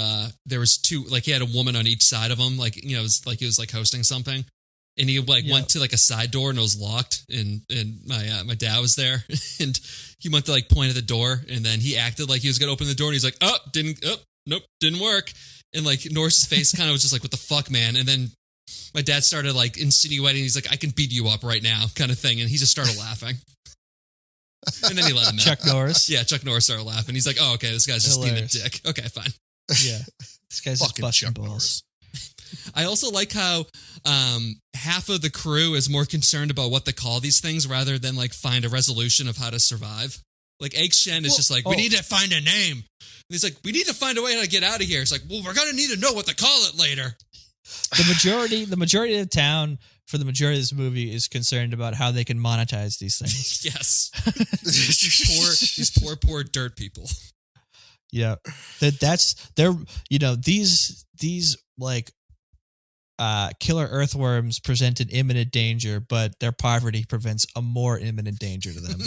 there was 2, like, he had a woman on each side of him, like, it was like he was like hosting something, and he went to like a side door and it was locked, and my dad was there, and he went to like point at the door, and then he acted like he was gonna open the door, and he's like, nope, didn't work, and like Norris's face kind of was just like, what the fuck, man, and then my dad started like insinuating, he's like, I can beat you up right now, kind of thing, and he just started laughing. And then he let him out. Chuck Norris? Yeah, Chuck Norris started laughing. He's like, oh, okay, this guy's just being a dick. Okay, fine. Yeah. This guy's just Fucking busting Chuck balls. Norris. I also like how half of the crew is more concerned about what to call these things rather than like find a resolution of how to survive. Like Egg Shen is just like, we need to find a name. And he's like, we need to find a way to get out of here. It's like, well, we're going to need to know what to call it later. The majority of the town for the majority of this movie is concerned about how they can monetize these things. Yes. these poor dirt people. Yeah. These like killer earthworms present an imminent danger, but their poverty prevents a more imminent danger to them.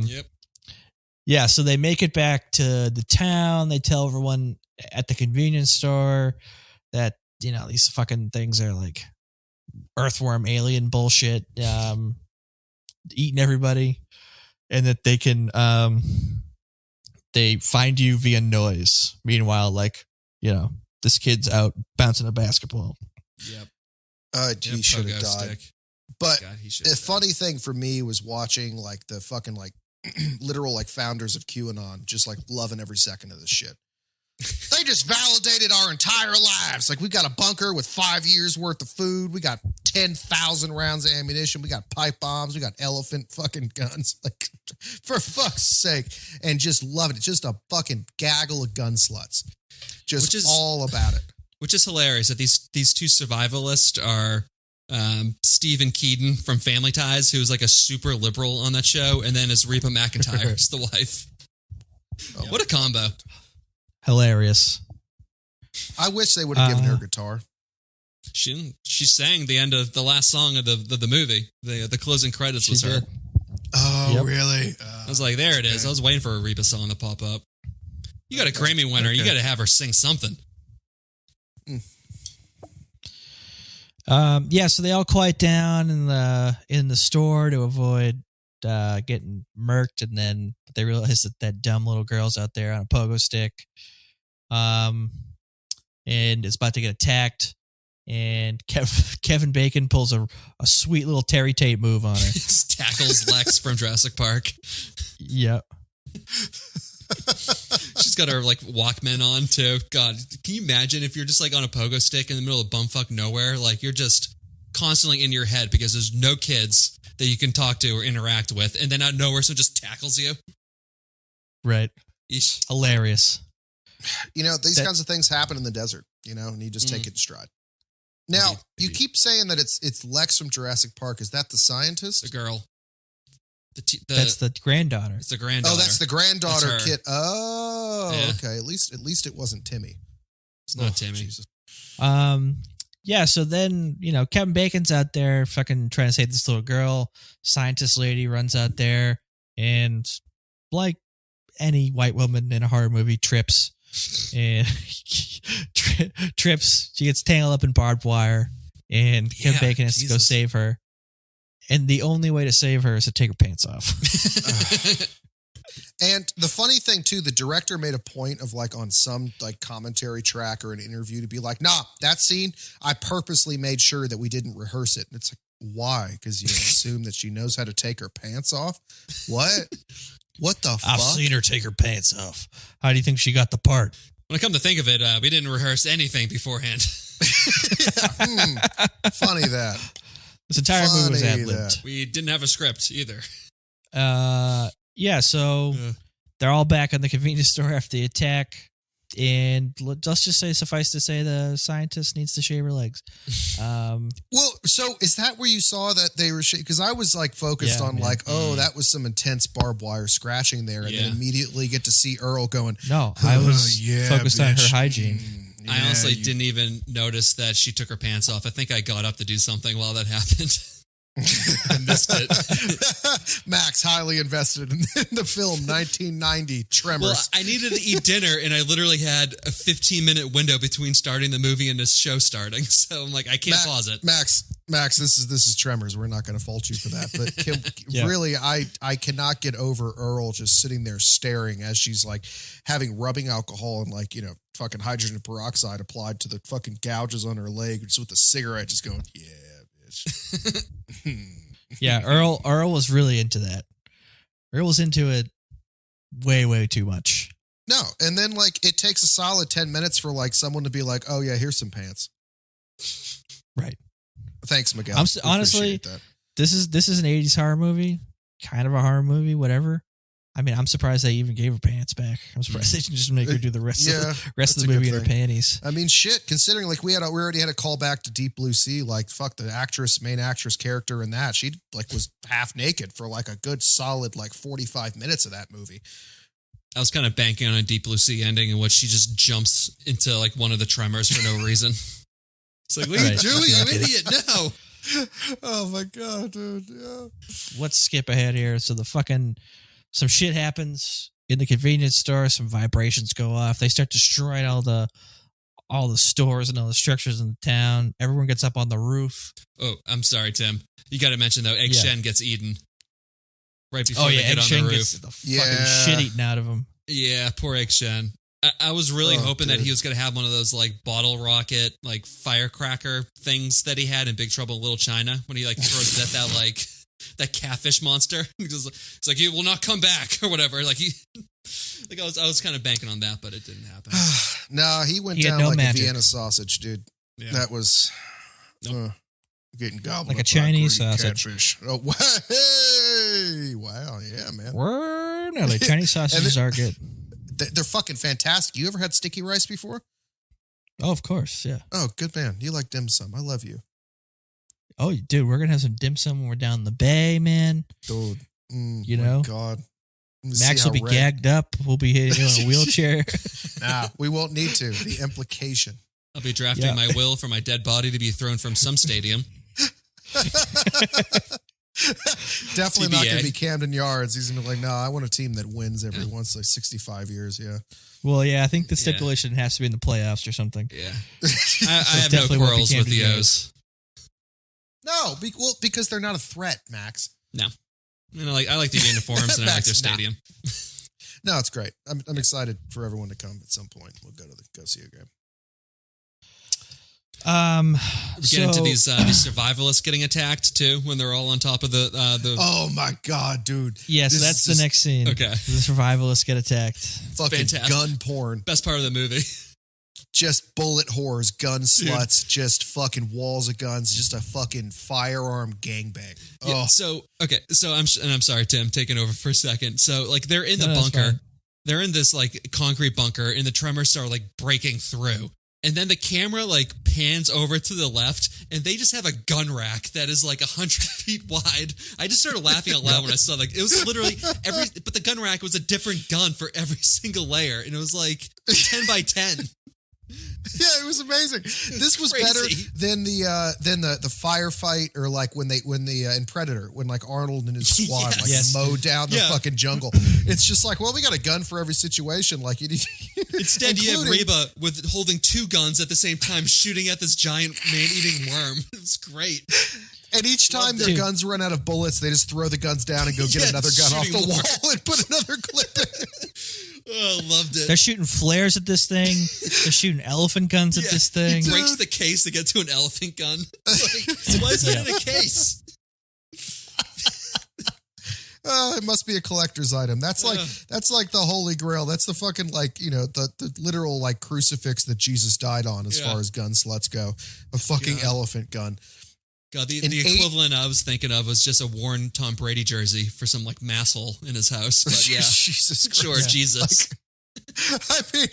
Yep. Yeah, so they make it back to the town. They tell everyone at the convenience store that, these fucking things are like earthworm alien bullshit, eating everybody, and that they can, they find you via noise. Meanwhile, like, this kid's out bouncing a basketball. Yep. He should have died. Stick. But God, he should the have funny thing for me was watching like the fucking like literal like founders of QAnon, just like loving every second of this shit. They just validated our entire lives. Like, we got a bunker with 5 years worth of food. We got 10,000 rounds of ammunition. We got pipe bombs. We got elephant fucking guns. Like, for fuck's sake. And just loving it. Just a fucking gaggle of gun sluts. Just all about it. Which is hilarious that these two survivalists are Steve and Keaton from Family Ties, who's like a super liberal on that show, and then is Reba McEntire is the wife. Oh, what a combo. Hilarious. I wish they would have given her a guitar. She sang the end of the last song of the movie. The closing credits was her. Oh, really? I was like, there it is. I was waiting for a Reba song to pop up. You got a Grammy winner. Okay. You got to have her sing something. So they all quiet down in the store to avoid getting murked, and then they realize that dumb little girl's out there on a pogo stick, and is about to get attacked. And Kevin Bacon pulls a sweet little Terry Tate move on her. He tackles Lex from Jurassic Park. Yep. She's got her like Walkman on too. God, can you imagine if you're just like on a pogo stick in the middle of bumfuck nowhere? Like, you're just constantly in your head because there's no kids that you can talk to or interact with, and then out of nowhere someone just tackles you. Right. Eesh. Hilarious. You know, these kinds of things happen in the desert, you know, and you just take it in stride. Now, you keep saying that it's Lex from Jurassic Park. Is that the scientist? The girl. That's the granddaughter. It's the granddaughter. Oh, that's the granddaughter that's kid. Oh, yeah. Okay. At least it wasn't Timmy. It's not Timmy. Jesus. Yeah, so then, you know, Kevin Bacon's out there fucking trying to save this little girl. Scientist lady runs out there and, like any white woman in a horror movie, trips. And trips. She gets tangled up in barbed wire, and Kevin Bacon has to go save her. And the only way to save her is to take her pants off. And the funny thing too, the director made a point of like on some like commentary track or an interview to be like, nah, that scene, I purposely made sure that we didn't rehearse it. And it's like, why? Because you assume that she knows how to take her pants off? What? What the fuck? I've seen her take her pants off. How do you think she got the part? When I come to think of it, we didn't rehearse anything beforehand. Funny that. This entire movie was ad-libbed. We didn't have a script either. So they're all back on the convenience store after the attack. And let's just say, suffice to say, the scientist needs to shave her legs. Well, so is that where you saw that they were because I was like focused on like, oh, that was some intense barbed wire scratching there, and then immediately get to see Earl going. No, I was focused on her hygiene. I honestly didn't even notice that she took her pants off. I think I got up to do something while that happened. I missed it. Max, highly invested in the film 1990 Tremors. Well, I needed to eat dinner, and I literally had a 15-minute window between starting the movie and the show starting. So I'm like, I can't pause it. Max, this is Tremors. We're not going to fault you for that. But really, I cannot get over Earl just sitting there staring as she's like having rubbing alcohol and like, you know, fucking hydrogen peroxide applied to the fucking gouges on her leg, just with a cigarette just going, yeah. Yeah, Earl was really into that. Earl was into it way too much. No, and then like it takes a solid 10 minutes for like someone to be like, "Oh yeah, here's some pants." Right. Thanks, Miguel. Honestly, this is an 80s horror movie, kind of a horror movie, whatever. I mean, I'm surprised they even gave her pants back. I'm surprised they didn't just make her do the rest of the movie in her panties. I mean, shit, considering like we already had a call back to Deep Blue Sea, like fuck the main actress character in that. She like was half naked for like a good solid like 45 minutes of that movie. I was kind of banking on a Deep Blue Sea ending in which she just jumps into like one of the Tremors for no reason. It's like, what are you doing, you idiot? No. Oh my God, dude. Yeah. Let's skip ahead here. So some shit happens in the convenience store. Some vibrations go off. They start destroying all the stores and all the structures in the town. Everyone gets up on the roof. Oh, I'm sorry, Tim. You got to mention though, Egg Shen gets eaten right before they get Egg on Shen the roof. Gets the fucking shit eaten out of him. Yeah, poor Egg Shen. I was really hoping that he was going to have one of those like bottle rocket, like firecracker things that he had in Big Trouble in Little China when he like throws that like that catfish monster. It's like he will not come back or whatever. Like I was kind of banking on that, but it didn't happen. No, he went down like a Vienna sausage, dude. Yeah. That was getting gobbled like a up Chinese by sausage. catfish. Oh, hey, wow, yeah, man. No, the Chinese sausages are good. They're fucking fantastic. You ever had sticky rice before? Oh, of course, yeah. Oh, good man. You like dim sum. I love you. Oh, dude, we're going to have some dim sum when we're down in the bay, man. Dude. You know? God. Max will be gagged up. We'll be hitting in a wheelchair. Nah, we won't need to. The implication. I'll be drafting my will for my dead body to be thrown from some stadium. Definitely not going to be Camden Yards. He's going to be like, no, I want a team that wins every once, like 65 years. Yeah. Well, yeah, I think the stipulation has to be in the playoffs or something. Yeah. I have no quarrels with the O's. No, because they're not a threat, Max. No. I like the uniforms and I like their stadium. No, it's great. I'm excited for everyone to come at some point. We'll go see a game. Get into these survivalists getting attacked too when they're all on top of the. Oh my god, dude! Yes, that's the next scene. Okay, the survivalists get attacked. Fucking fantastic. Gun porn, best part of the movie. Just bullet whores, gun sluts, just fucking walls of guns, just a fucking firearm gangbang. Yeah, so I'm sorry, Tim, taking over for a second. So like they're in the bunker, they're in this like concrete bunker, and the Tremors are like breaking through. And then the camera like pans over to the left, and they just have a gun rack that is like 100 feet wide. I just started laughing out loud when I saw like it was literally but the gun rack was a different gun for every single layer, and it was like 10 by 10. Yeah, it was amazing. This was better than the firefight or like when in Predator when like Arnold and his squad mowed down the fucking jungle. It's just like, well, we got a gun for every situation. Like instead, you have Reba with holding two guns at the same time, shooting at this giant man-eating worm. It was great. And each time their guns run out of bullets, they just throw the guns down and go get another gun off the wall and put another clip in. Oh, loved it. They're shooting flares at this thing. They're shooting elephant guns at this thing. He breaks the case to get to an elephant gun. Like, why is that in a case? It must be a collector's item. That's like the Holy Grail. That's the fucking like, you know, the literal like crucifix that Jesus died on as far as gun sluts go. A fucking elephant gun. God, the equivalent I was thinking of was just a worn Tom Brady jersey for some like masshole in his house. But yeah, Jesus Christ. Sure, Jesus. I mean,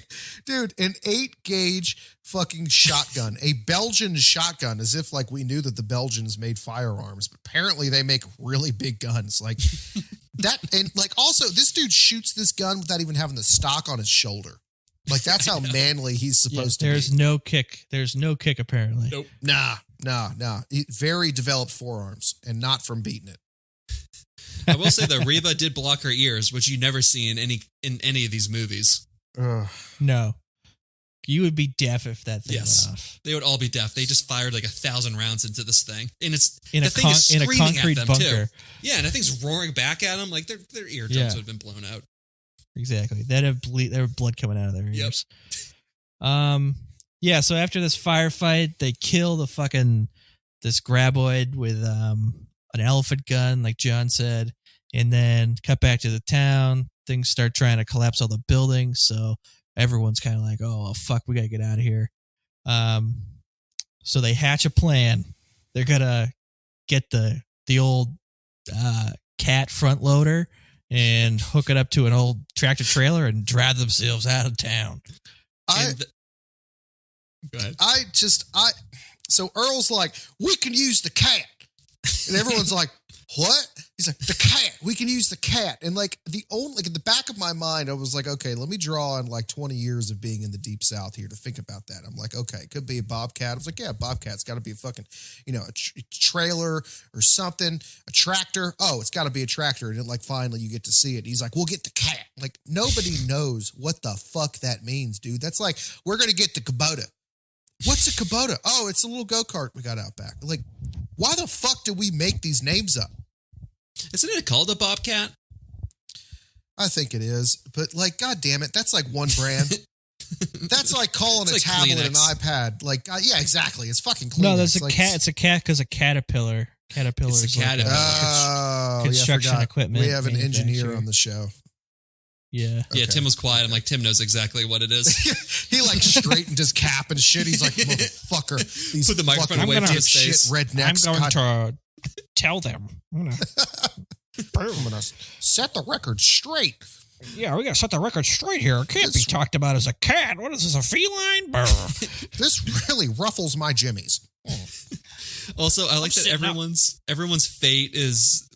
dude, an 8-gauge fucking shotgun, a Belgian shotgun, as if like we knew that the Belgians made firearms, but apparently they make really big guns. Like that, and like also this dude shoots this gun without even having the stock on his shoulder. Like that's how manly he's supposed to be. There's no kick. There's no kick apparently. Nope. Nah. Very developed forearms and not from beating it. I will say that Reba did block her ears, which you never see in any of these movies. No. You would be deaf if that thing went off. They would all be deaf. They just fired like 1,000 rounds into this thing. And it's in a concrete bunker. Too. Yeah, and that thing's roaring back at them. Like their eardrums would have been blown out. Exactly. They'd have blood coming out of their ears. Yeah, so after this firefight, they kill this graboid with an elephant gun, like John said, and then cut back to the town. Things start trying to collapse all the buildings, so everyone's kind of like, oh, fuck, we got to get out of here. So they hatch a plan. They're going to get the old cat front loader and hook it up to an old tractor trailer and drive themselves out of town. Go ahead. So Earl's like, we can use the cat. And everyone's like, what? He's like, the cat. We can use the cat. And like in the back of my mind, I was like, okay, let me draw on like 20 years of being in the Deep South here to think about that. I'm like, okay, it could be a bobcat. I was like, yeah, bobcat's got to be a fucking, a trailer or something, a tractor. Oh, it's got to be a tractor. And then like finally you get to see it. And he's like, we'll get the cat. Like nobody knows what the fuck that means, dude. That's like, we're going to get the Kubota. What's a Kubota? Oh, it's a little go-kart we got out back. Like, why the fuck do we make these names up? Isn't it called a Bobcat? I think it is. But, like, God damn it, that's like one brand. That's like calling a tablet an iPad. Like, yeah, exactly. It's fucking Kleenex. No, that's a cat. It's a cat because a caterpillar. Caterpillar is caterpillar. construction forgot. equipment. We have an engineer manufacturer. on the show. Yeah. Yeah, Okay. Tim was quiet. I'm like, Tim knows exactly what it is. He like straightened his cap and shit. He's like, motherfucker. These Put the microphone fucking away from his dipshit face. rednecks. I'm going God, to tell them. I'm gonna set the record straight. Yeah, we got to set the record straight here. It can't be talked about as a cat. What is this, a feline? Brr. This really ruffles my jimmies. Also, I like that sitting up. everyone's fate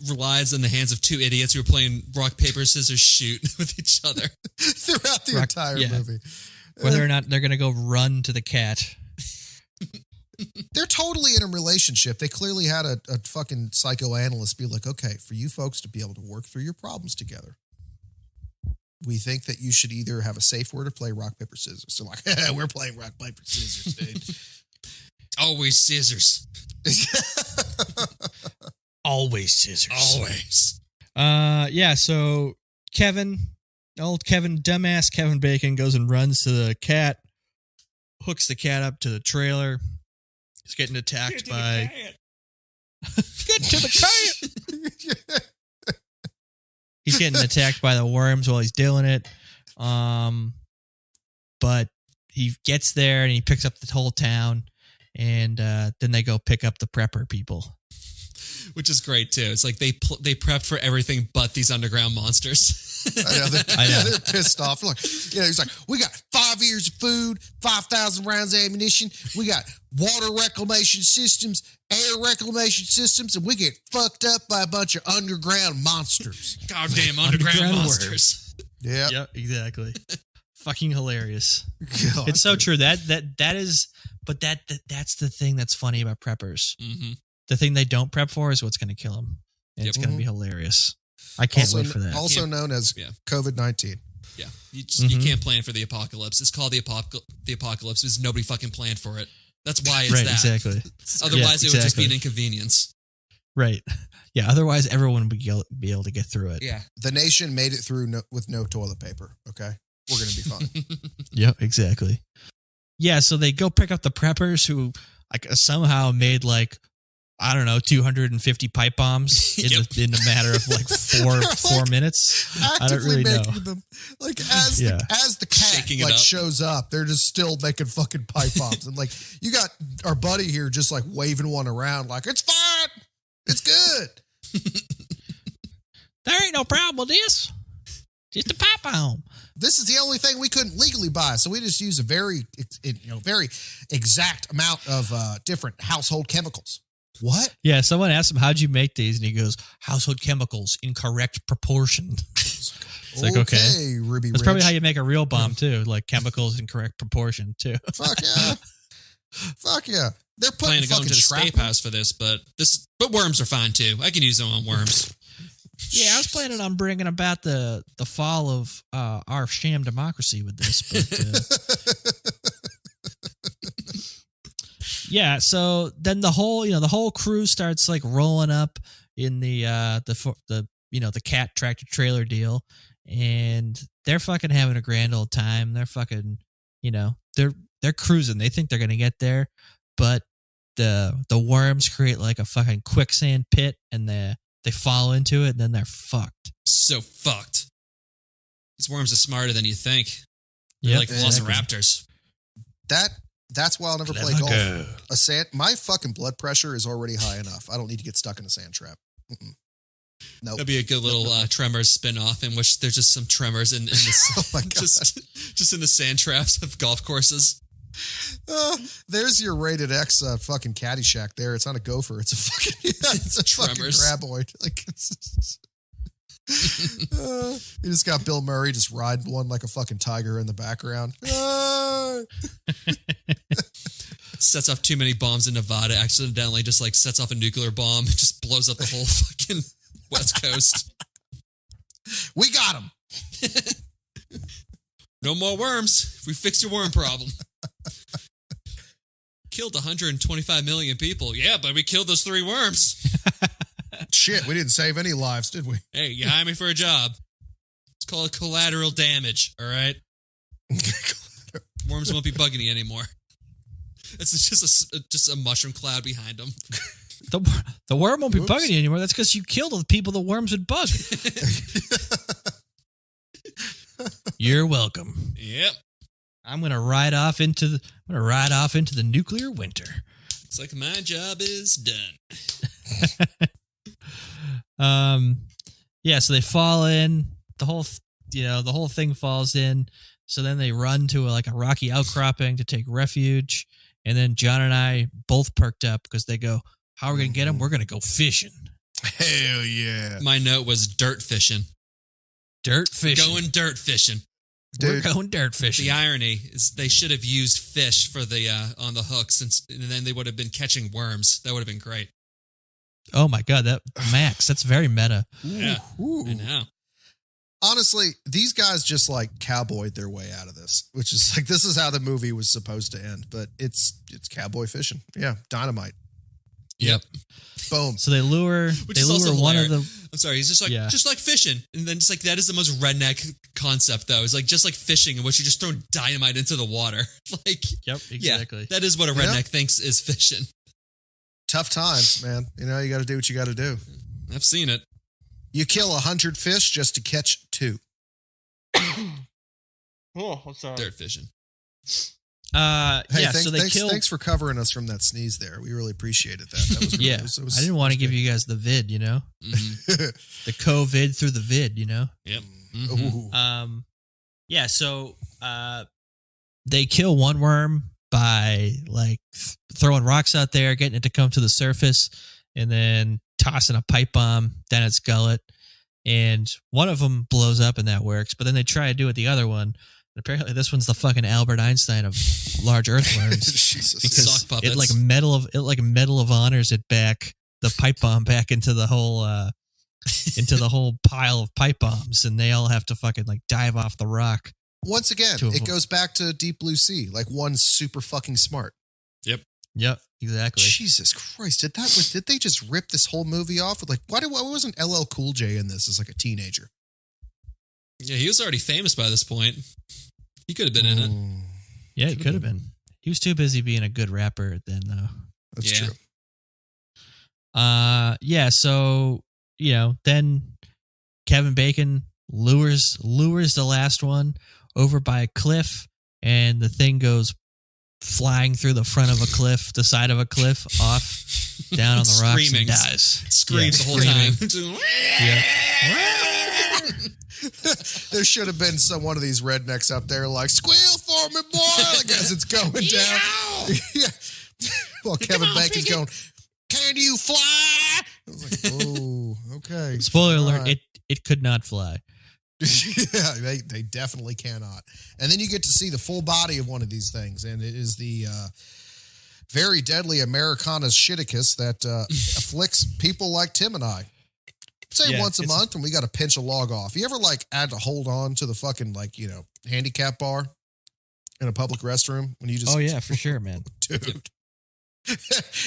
relies in the hands of two idiots who are playing rock, paper, scissors, shoot with each other. Throughout the entire movie. Whether or not they're going to go run to the cat. They're totally in a relationship. They clearly had a fucking psychoanalyst be like, okay, for you folks to be able to work through your problems together, we think that you should either have a safe word or play rock, paper, scissors. So like, we're playing rock, paper, scissors, dude. Always scissors. Always scissors. Always. Yeah, so dumbass Kevin Bacon goes and runs to the cat, hooks the cat up to the trailer. He's getting attacked by... Get to the cat! He's getting attacked by the worms while he's doing it. But he gets there and he picks up the whole town. And then they go pick up the prepper people. Which is great, too. It's like they prep for everything but these underground monsters. I know. They're pissed off. Like, he's like, we got 5 years of food, 5,000 rounds of ammunition. We got water reclamation systems, air reclamation systems, and we get fucked up by a bunch of underground monsters. Goddamn underground monsters. Yeah. Yep, exactly. Fucking hilarious. God. It's so true. That is, but that's the thing that's funny about preppers. Mm-hmm. The thing they don't prep for is what's going to kill them. And it's going to be hilarious. I can't wait for that. Also known as COVID-19. Yeah. You can't plan for the apocalypse. It's called the apocalypse because nobody fucking planned for it. That's why it's right, that. Exactly. Otherwise, it would just be an inconvenience. Right. Yeah, otherwise everyone would be able to get through it. Yeah. The nation made it through with no toilet paper, okay? We're going to be fine. Yep, exactly. Yeah, so they go pick up the preppers who like somehow made like, I don't know, 250 pipe bombs in a matter of like four minutes. I don't really know. Them. Like as the cat like shows up, they're just still making fucking pipe bombs. And like you got our buddy here just like waving one around like, it's fine. It's good. There ain't no problem with this. Just a pipe bomb. This is the only thing we couldn't legally buy, so we just use a very exact amount of different household chemicals. What? Yeah, someone asked him, how'd you make these? And he goes, household chemicals in correct proportion. It's like, okay. Ruby That's probably how you make a real bomb, too. Like chemicals in correct proportion, too. Fuck yeah. Fuck yeah. They're planning putting to go into the shrapnel. escape house for this, but worms are fine, too. I can use them on worms. Yeah, I was planning on bringing about the fall of our sham democracy with this, but yeah. So then the whole crew starts like rolling up in the cat tractor trailer deal, and they're fucking having a grand old time. They're fucking they're cruising. They think they're gonna get there, but the worms create like a fucking quicksand pit, and they fall into it, and then they're fucked. So fucked. These worms are smarter than you think. They're like velociraptors. That's why I'll never play golf. My fucking blood pressure is already high enough. I don't need to get stuck in a sand trap. Nope. That'd be a good little Tremors spinoff in which there's just some Tremors in this, oh my God. just in the sand traps of golf courses. There's your rated X fucking Caddyshack there. It's not a gopher. It's a fucking it's a Tremors. fucking graboid. Like you just got Bill Murray just riding one like a fucking tiger in the background. Sets off too many bombs in Nevada, accidentally just like sets off a nuclear bomb, just blows up the whole fucking West Coast. We got him. No more worms. We fixed your worm problem. Killed 125 million people. Yeah, but we killed those 3 worms. Shit, we didn't save any lives, did we? Hey, you hire me for a job. It's called collateral damage, all right? Worms won't be bugging you anymore. It's just a mushroom cloud behind them. The worm won't be Whoops. bugging you anymore. That's because you killed the people the worms would bug. You're welcome. Yep. I'm gonna ride off into the nuclear winter. Looks like my job is done. Yeah, so they fall in. The whole thing falls in. So then they run to a rocky outcropping to take refuge. And then John and I both perked up because they go, "How are we gonna get them? We're gonna go fishing." Hell yeah. My note was dirt fishing. Dirt fishing. Going dirt fishing. We're going dirt fishing. The irony is they should have used fish for the on the hooks, and then they would have been catching worms. That would have been great. Oh my god, Max, that's very meta. Yeah, Ooh. I know. Honestly, these guys just cowboyed their way out of this, which is this is how the movie was supposed to end, but it's cowboy fishing. Yeah, dynamite. Yep. Boom. So they lure one of the. I'm sorry, he's just like fishing, and then just that is the most redneck concept though. It's just like fishing in which you just throw dynamite into the water. Yep, exactly. Yeah, that is what a redneck thinks is fishing. Tough times, man. You got to do what you got to do. I've seen it. You kill 100 fish just to catch 2. Oh, I'm sorry. Dirt fishing. Hey, so they killed. Thanks for covering us from that sneeze there. We really appreciated that. That was Yeah, I didn't want to give you guys the vid, Mm-hmm. the COVID through the vid, Yep. Mm-hmm. Ooh. Yeah, so they kill one worm by throwing rocks out there, getting it to come to the surface, and then tossing a pipe bomb down its gullet. And one of them blows up, and that works. But then they try to do it the other one. And apparently, this one's the fucking Albert Einstein of large earthworms. Jesus. Because Sock it puppets. medal of honors it back the pipe bomb back into the whole pile of pipe bombs, and they all have to fucking dive off the rock. Once again, Two of it them. goes back to Deep Blue Sea. One's super fucking smart. Yep, exactly. Jesus Christ! Did they just rip this whole movie off with why wasn't LL Cool J in this as a teenager? Yeah, he was already famous by this point. He could have been in it. Yeah, he could have been. He was too busy being a good rapper then, though. That's Yeah. true. Yeah. So then Kevin Bacon lures the last one over by a cliff, and the thing goes flying through the front of a cliff, the side of a cliff, off down on the rocks, Screaming. and dies. Screams the whole screaming. time. There should have been one of these rednecks up there squeal for me, boy, as it's going down. Yeah. Well, Kevin Bacon's going, "Can you fly?" I was oh, okay. Spoiler All alert: right. it could not fly. Yeah, they definitely cannot. And then you get to see the full body of one of these things, and it is the very deadly Americanus shiticus that afflicts people like Tim and I. Say Yeah, once a month when we got to pinch a log off. You ever had to hold on to the fucking handicap bar in a public restroom when you just Oh yeah, for sure, man. dude.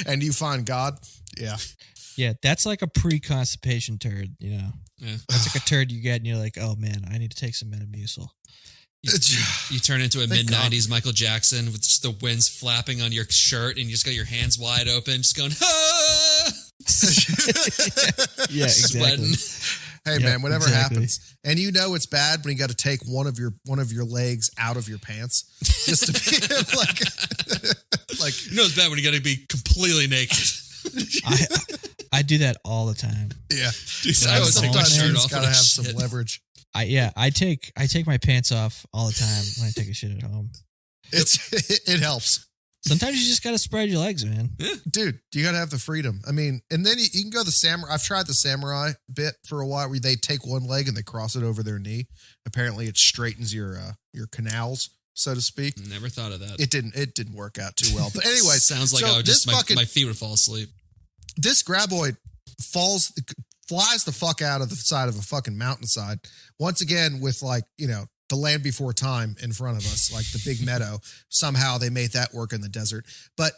And you find God? Yeah. Yeah, that's like a pre-constipation turd. Yeah. That's like a turd you get, and you're like, oh man, I need to take some Metamucil. You turn into a Thank mid-90s Michael Jackson with just the winds flapping on your shirt, and you just got your hands wide open, just going, ah! Yeah, exactly. Sweating. Hey Yep, man, whatever exactly. happens, and it's bad when you got to take one of your legs out of your pants just to be You know it's bad when you got to be completely naked. I do that all the time. yeah. Dude, I always take my Sometimes shirt you off. just gotta have some leverage. I take my pants off all the time when I take a shit at home. It helps. Sometimes you just gotta spread your legs, man. Dude, you got to have the freedom. I mean, and then you can go the samurai. I've tried the samurai bit for a while where they take one leg and they cross it over their knee. Apparently it straightens your canals, so to speak. Never thought of that. It didn't work out too well. But anyway, Sounds like so I would just, this my feet would fall asleep. this graboid flies the fuck out of the side of a fucking mountainside. Once again with the land before time in front of us, the big meadow. Somehow they made that work in the desert. But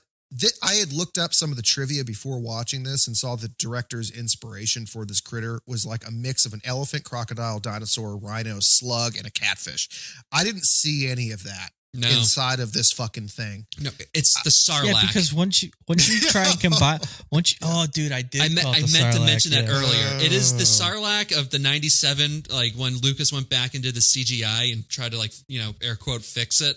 I had looked up some of the trivia before watching this and saw the director's inspiration for this critter was a mix of an elephant, crocodile, dinosaur, rhino, slug, and a catfish. I didn't see any of that No. inside of this fucking thing. No, it's the Sarlacc. Yeah, because once you try and combine, oh, dude, I meant call it the to Sarlacc, mention that yeah. earlier. It is the Sarlacc of the 97, like when Lucas went back into the CGI and tried to, like, you know, air quote, fix it.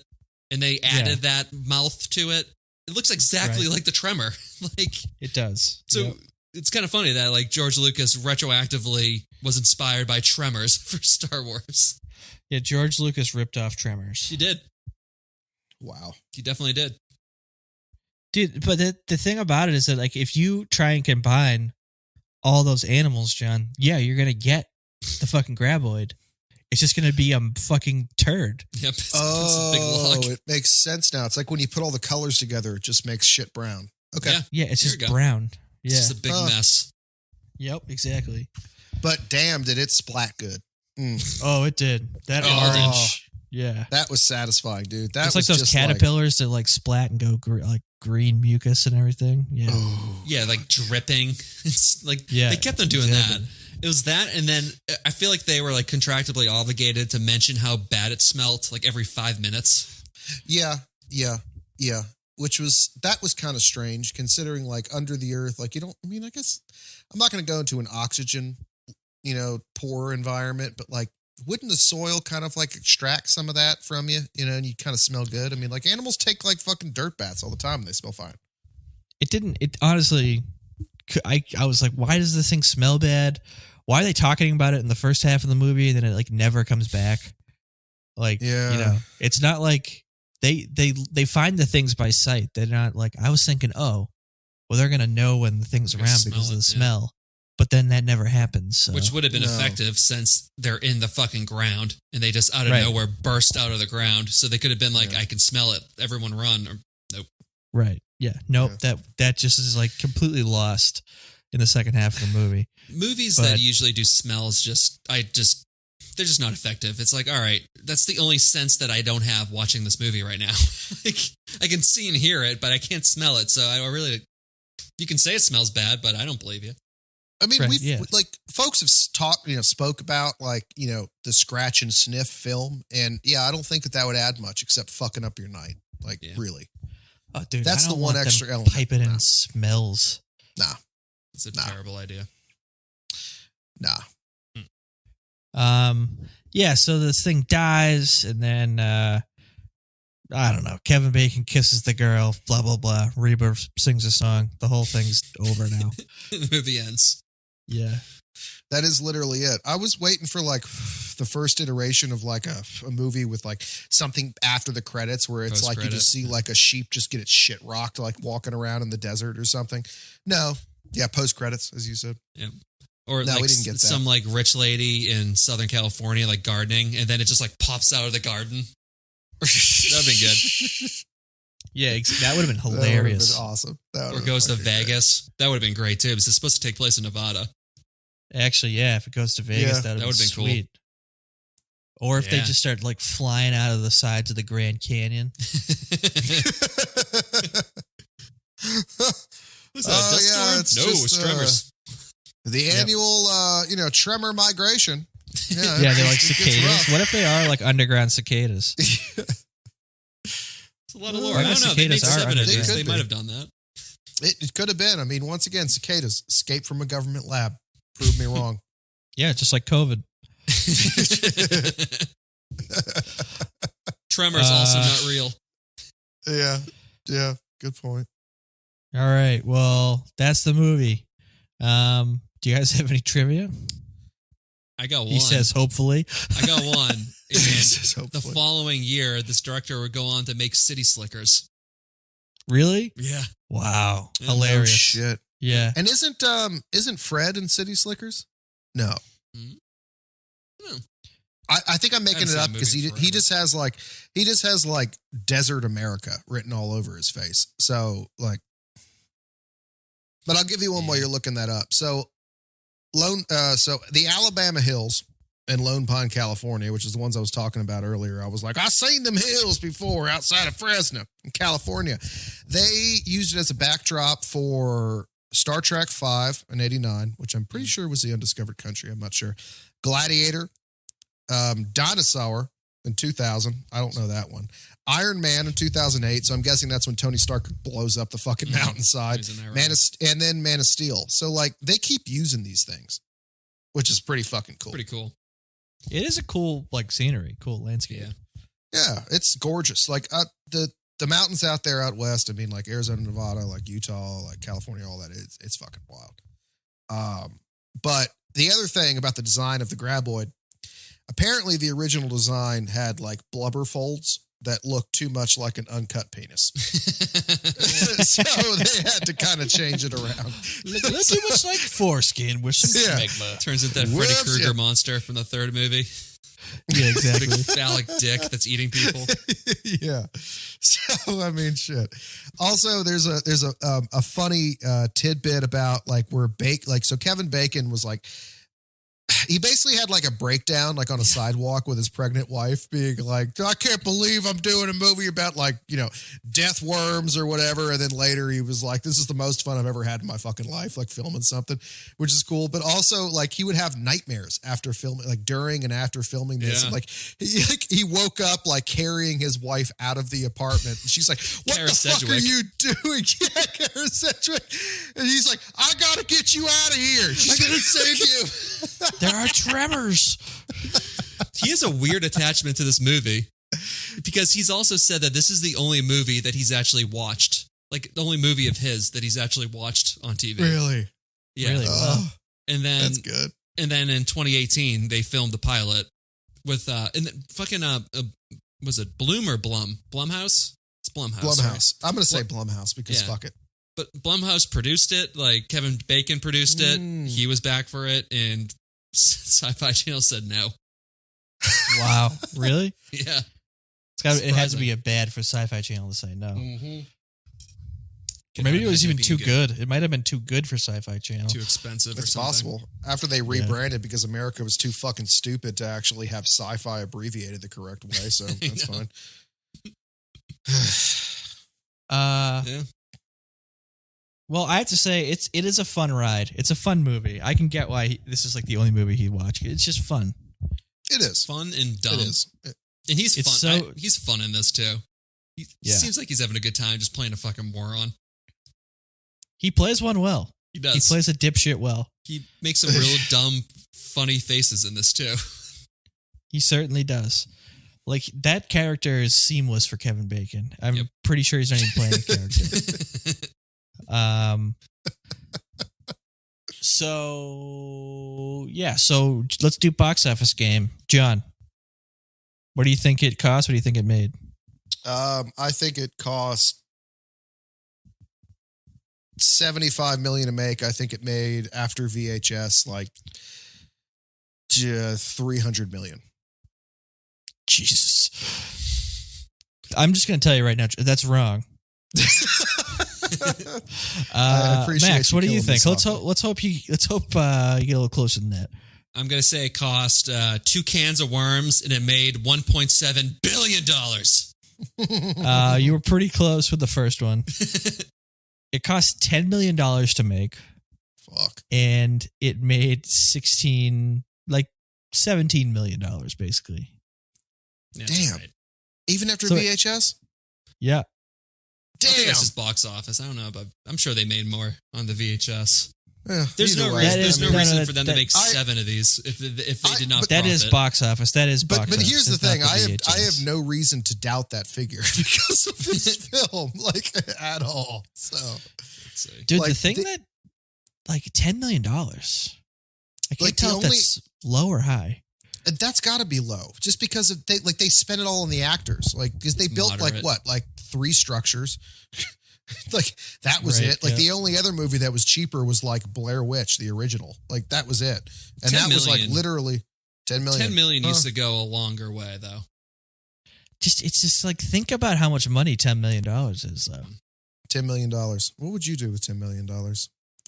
And they added that mouth to it. It looks exactly like the Tremor. Like, it does. So it's kind of funny that, like, George Lucas retroactively was inspired by Tremors for Star Wars. Yeah, George Lucas ripped off Tremors. He did. Wow. He definitely did. Dude, but the thing about it is that, like, if you try and combine all those animals, John, yeah, you're going to get the fucking graboid. It's just going to be a fucking turd. Yep. It's a big log. It makes sense now. It's like when you put all the colors together, it just makes shit brown. Okay. Yeah, it's There just you go. brown. It's Yeah. just a big mess. Yep, exactly. But damn, did it splat good. Oh, it did. That orange. Yeah. That was satisfying, dude. That It's was like those just caterpillars that, like, splat and go like green mucus and everything. Yeah. Yeah, like dripping. It's like, Yeah, they kept on doing exactly. that. It was that, and then I feel like they were, like, contractually obligated to mention how bad it smelled, like, every 5 minutes. Yeah. That was kind of strange considering, like, under the earth, like, I guess I'm not going to go into an oxygen, poor environment, but, like, wouldn't the soil kind of, like, extract some of that from you, and you kind of smell good? I mean, like, animals take, like, fucking dirt baths all the time and they smell fine. It honestly, I was like, why does this thing smell bad? Why are they talking about it in the first half of the movie and then it, like, never comes back? Like, it's not like they find the things by sight. They're not like, I was thinking, oh, well, they're going to know when the thing's They're around gonna because smell of the it, smell. But then that never happens. So. Which would have been effective since they're in the fucking ground and they just out of nowhere burst out of the ground. So they could have been like, I can smell it. Everyone run. Or nope. Right. Yeah. Nope. Yeah. That just is, like, completely lost in the second half of the movie. Movies that usually do smells they're just not effective. It's like, all right, that's the only sense that I don't have watching this movie right now. Like, I can see and hear it, but I can't smell it. So you can say it smells bad, but I don't believe you. I mean, like, folks have spoke about, like, the scratch and sniff film. And I don't think that would add much except fucking up your night. Like, really. Oh, dude, that's I don't the one want extra them element. Piping in smells. Nah. It's a terrible idea. Nah. Yeah, so this thing dies, and then I don't know. Kevin Bacon kisses the girl. Blah blah blah. Reba sings a song. The whole thing's over now. The movie ends. Yeah, that is literally it. I was waiting for, like, the first iteration of, like, a movie with, like, something after the credits where it's like you just see, like, a sheep just get its shit rocked, like, walking around in the desert or something. No. Yeah, post credits, as you said. Yeah. Or no, like we didn't get that. Some, like, rich lady in Southern California, like, gardening, and then it just, like, pops out of the garden. That'd been good. Yeah, that would have been hilarious. That would have been awesome. Or goes to Vegas. Great. That would have been great, too. It's supposed to take place in Nevada. Actually, yeah, if it goes to Vegas, that would have been sweet. Cool. Or if they just start, like, flying out of the sides of the Grand Canyon. It's Tremors. The annual, Tremor migration. Yeah, they're like cicadas. What if they are, like, underground cicadas? It's a lot of lore. I don't know. They make 7 of these. They might have done that. It could have been. I mean, once again, cicadas escape from a government lab. Prove me wrong. Yeah, just like COVID. Tremors also not real. Yeah. Good point. All right. Well, that's the movie. Do you guys have any trivia? I got one. He says, hopefully. I got one. And the following year, this director would go on to make City Slickers. Really? Yeah. Wow. Yeah. Hilarious. Oh, shit. Yeah. And isn't Fred in City Slickers? No. No. I think I'm making it up because he just has like desert America written all over his face. So, like, but I'll give you one while you're looking that up. So the Alabama Hills in Lone Pine, California, which is the ones I was talking about earlier. I was like, I've seen them hills before outside of Fresno in California. They used it as a backdrop for Star Trek V in '89, which I'm pretty sure was the Undiscovered Country. I'm not sure. Gladiator, Dinosaur in 2000. I don't know that one. Iron Man in 2008. So I'm guessing that's when Tony Stark blows up the fucking mountainside. And then Man of Steel. So like they keep using these things, which is pretty fucking cool. Pretty cool. It is a cool like scenery, cool landscape. Yeah, it's gorgeous. Like the mountains out there out west. I mean, like Arizona, Nevada, like Utah, like California, all that. It's fucking wild. But the other thing about the design of the graboid, apparently the original design had like blubber folds that looked too much like an uncut penis. So they had to kind of change it around. Look too much like foreskin with some smegma. Turns into that Freddy Krueger monster from the third movie. Yeah, exactly. Big phallic dick that's eating people. Yeah. So I mean, shit. Also, there's a funny tidbit about like where so Kevin Bacon was like, he basically had like a breakdown like on a sidewalk with his pregnant wife being like, I can't believe I'm doing a movie about like, death worms or whatever. And then later he was like, this is the most fun I've ever had in my fucking life, like filming something, which is cool. But also like he would have nightmares after filming, like during and after filming this. Yeah. And like he woke up like carrying his wife out of the apartment. And she's like, what Kara the Sedgwick. fuck are you doing? Yeah, Kara Sedgwick. And he's like, I gotta get you out of here. She's gonna save you. There are tremors. He has a weird attachment to this movie because he's also said that this is the only movie that he's actually watched. Like the only movie of his that he's actually watched on TV. Really? Yeah. Really? And then That's good. And then in 2018 they filmed the pilot with was it Bloom or Blum? Blumhouse? It's Blumhouse. Blumhouse. I'm going to say Blumhouse because fuck it. But Blumhouse produced it. Like Kevin Bacon produced it. He was back for it, and Sci-Fi Channel said no. Wow, really? Yeah, it has to be a bad for Sci-Fi Channel to say no. Mm-hmm. Maybe it was even too good. It might have been too good for Sci-Fi Channel. Too expensive. It's or something. possible. After they rebranded because America was too fucking stupid to actually have sci-fi abbreviated the correct way. So that's fine. Yeah. Well, I have to say it is a fun ride. It's a fun movie. I can get why this is like the only movie he watched. It's just fun. It is fun and dumb. It is. And he's It's fun. so- He's fun in this too. He seems like he's having a good time just playing a fucking moron. He plays one well. He does. He plays a dipshit well. He makes some real dumb, funny faces in this too. He certainly does. Like that character is seamless for Kevin Bacon. I'm pretty sure he's not even playing the character. So let's do box office game. John, what do you think it cost? What do you think it made? I think it cost $75 million to make. I think it made after VHS like $300 million. Jesus. I'm just going to tell you right now, that's wrong. I appreciate Max, what do you think? Let's hope you get a little closer than that. I'm going to say it cost 2 cans of worms and it made $1.7 billion. You were pretty close with the first one. It cost $10 million to make. Fuck. And it made $17 million, basically. Yeah, damn. right. Even after VHS? Yeah. Damn. I think that's Damn. just box office. I don't know, but I'm sure they made more on the VHS. Yeah, There's no either way. reason for them to make 7 of these if they did not. That is profit. box office. That is box office. But here's the It's not thing. I VHS. have no reason to doubt that figure because of this film, like at all. So, Let's see. Dude, like, the thing that $10 million. I can't Like, tell if that's low or high. and that's got to be low, just because of they spend it all on the actors, like because they built Moderate. like 3 structures. Like that was Right, it. Like yeah. the only other movie that was cheaper was like Blair Witch, the original. Like that was it, and 10 that was like million. literally 10 million. 10 million used to go a longer way, though. It's just like, think about how much money $10 million is, though. $10 million. What would you do with $10 million?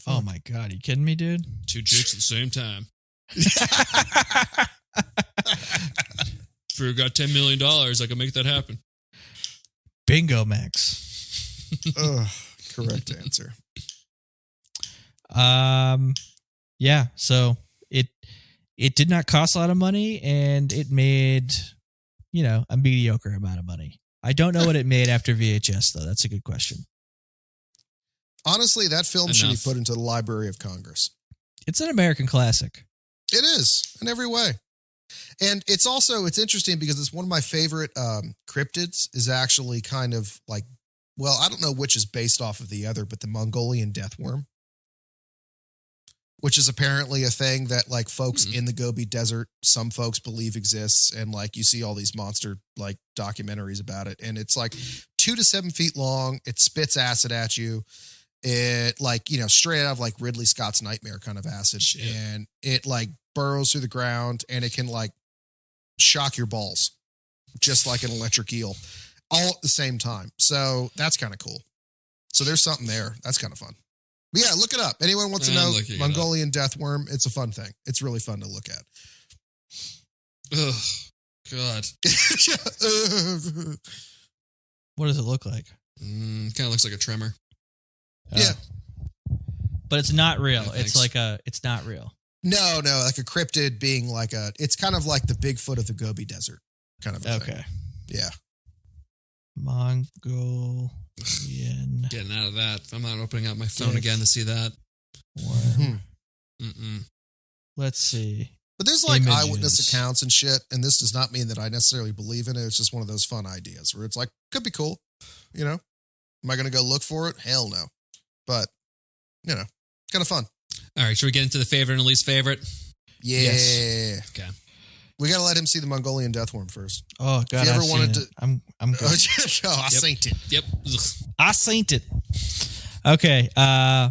Oh my God. Are you kidding me, dude? 2 chicks at the same time. If we got $10 million, I can make that happen. Bingo, Max. Ugh, correct answer. Yeah. So it did not cost a lot of money, and it made a mediocre amount of money. I don't know what it made after VHS, though. That's a good question. Honestly, that film should be put into the Library of Congress. It's an American classic. It is, in every way. And it's interesting because it's one of my favorite cryptids is actually kind of like, well, I don't know which is based off of the other, but the Mongolian death worm, which is apparently a thing that like folks in the Gobi Desert, some folks believe exists. And like you see all these monster like documentaries about it. And it's like 2 to 7 feet long. It spits acid at you. It like, straight out of like Ridley Scott's Nightmare kind of acid. Shit. And it like burrows through the ground and it can like shock your balls just like an electric eel all at the same time. So that's kind of cool. So there's something there. That's kind of fun. But yeah, look it up. Anyone wants to know Mongolian death worm? It's a fun thing. It's really fun to look at. Ugh, God. What does it look like? Kind of looks like a tremor. Yeah. But it's not real. Yeah, it's not real. No, like a cryptid being like it's kind of like the Bigfoot of the Gobi Desert kind of a thing. Yeah. Mongolian. Getting out of that. I'm not opening up my phone again to see that. Let's see. But there's like eyewitness accounts and shit, and this does not mean that I necessarily believe in it. It's just one of those fun ideas where it's like, could be cool. Am I going to go look for it? Hell no. But, kind of fun. All right, should we get into the favorite and least favorite? Yeah. Yes. Okay. We got to let him see the Mongolian death worm first. Oh God! If you ever wanted to, I'm good. I seen it. Yep. I seen it. Okay,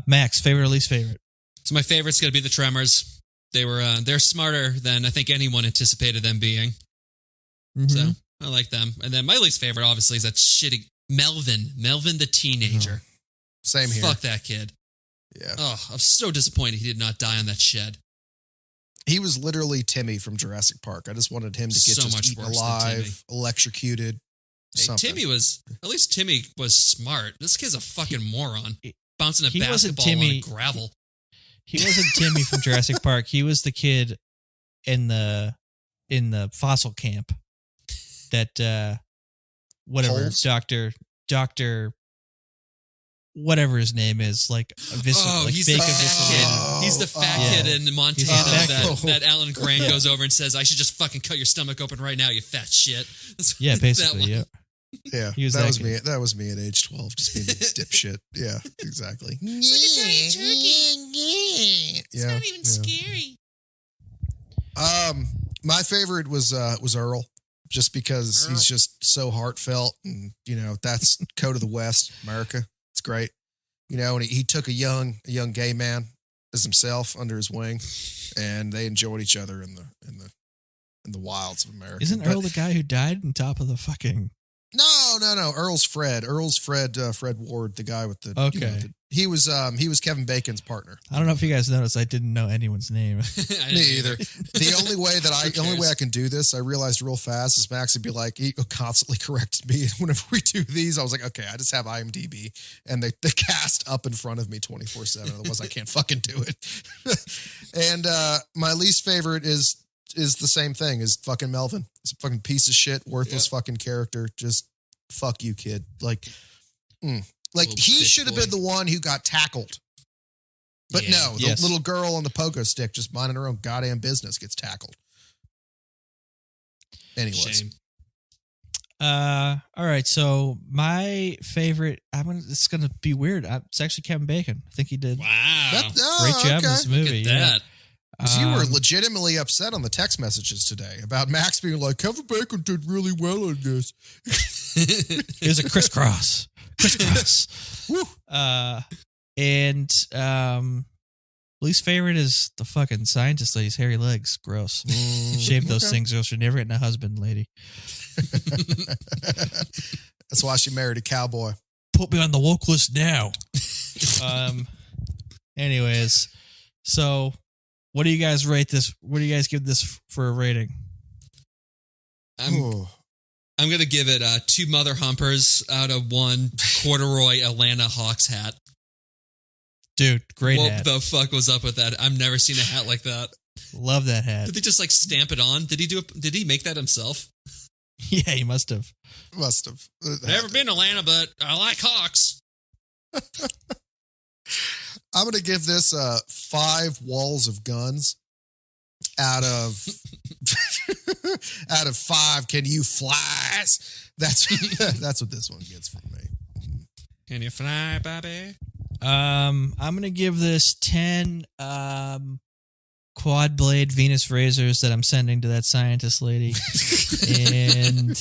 Max, favorite or least favorite? So my favorite's going to be the Tremors. They're smarter than I think anyone anticipated them being. Mm-hmm. So I like them. And then my least favorite, obviously, is that shitty Melvin the teenager. Same here. Fuck that kid. Yeah. Oh, I'm so disappointed he did not die on that shed. He was literally Timmy from Jurassic Park. I just wanted him to get eaten alive, electrocuted. Hey, Timmy was smart. This kid's a fucking moron. Bouncing a basketball on gravel. He wasn't Timmy from Jurassic Park. He was the kid in the fossil camp that whatever Holes? Doctor whatever his name is, like he's the fat kid. He's the fat kid in Montana that Alan Grant goes over and says, "I should just fucking cut your stomach open right now, you fat shit." Yeah, basically, yeah. Yeah, that was me. That was me at age 12, just being a dipshit. Yeah, exactly. It's not even scary. My favorite was Earl, just because he's just so heartfelt, and that's Code of the West, America. It's great, and he took a young gay man as himself under his wing, and they enjoyed each other in the wilds of America. Isn't Earl the guy who died on top of the fucking? No. Earl's Fred. Fred Ward, the guy with the. Okay. He was Kevin Bacon's partner. I don't know if you guys noticed. I didn't know anyone's name. Me either. The only way I can do this, I realized real fast, is Max would be like, he constantly corrected me. And whenever we do these, I was like, okay, I just have IMDb and the cast up in front of me 24/7. Otherwise, I can't fucking do it. And my least favorite is the same thing as fucking Melvin. He's a fucking piece of shit, worthless fucking character. Just fuck you, kid. Like he should have been the one who got tackled. But the little girl on the pogo stick just minding her own goddamn business gets tackled. Anyways. Shame. All right. So my favorite, it's going to be weird. It's actually Kevin Bacon. I think he did wow. Great job in this movie. Look at that. You were legitimately upset on the text messages today about Max being like, Kevin Bacon did really well on this. It was a crisscross. Woo. And least favorite is the fucking scientist lady's hairy legs. Gross. Shave those things or you're never getting a husband, lady. That's why she married a cowboy. Put me on the woke list now. Anyways, so what do you guys rate this? What do you guys give this for a rating? I'm going to give it 2 mother humpers out of 1 corduroy Atlanta Hawks hat. Dude, great what hat. What the fuck was up with that? I've never seen a hat like that. Love that hat. Did they just like stamp it on? Did he make that himself? Yeah, he must have. Must have. Never been to Atlanta, but I like Hawks. I'm going to give this 5 walls of guns out of out of 5. Can you flies? That's what this one gets from me. Can you fly, Bobby? I'm gonna give this 10 quad blade Venus razors that I'm sending to that scientist lady, and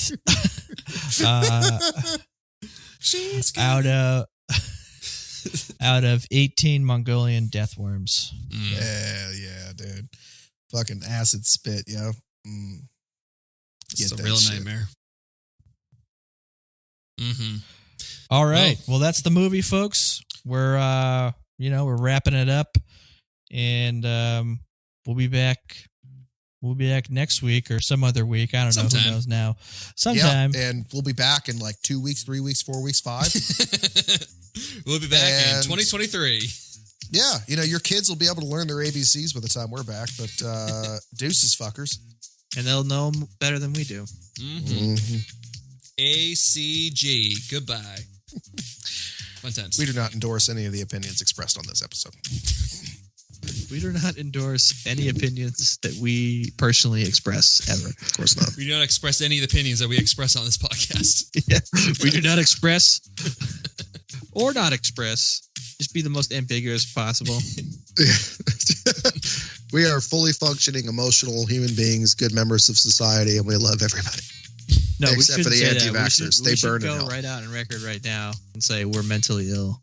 out of 18 Mongolian death worms. Yeah, dude. Fucking acid spit, yo. It's a real nightmare. Mm-hmm. All right. Well, that's the movie, folks. We're we're wrapping it up, and we'll be back. We'll be back next week or some other week. I don't know. Who knows now? Sometime. Yeah, and we'll be back in like 2 weeks, 3 weeks, 4 weeks, 5. We'll be back in 2023. Yeah, your kids will be able to learn their ABCs by the time we're back, but deuces, fuckers. And they'll know them better than we do. Mm-hmm. ACG. Goodbye. Fun times. We do not endorse any of the opinions expressed on this episode. We do not endorse any opinions that we personally express, ever. Of course not. We do not express any of the opinions that we express on this podcast. Yeah, we do not express or not express. Just be the most ambiguous possible. We are fully functioning, emotional human beings, good members of society, and we love everybody. No, except for the anti-vaxxers. They burn in hell. Go right out on record right now and say we're mentally ill.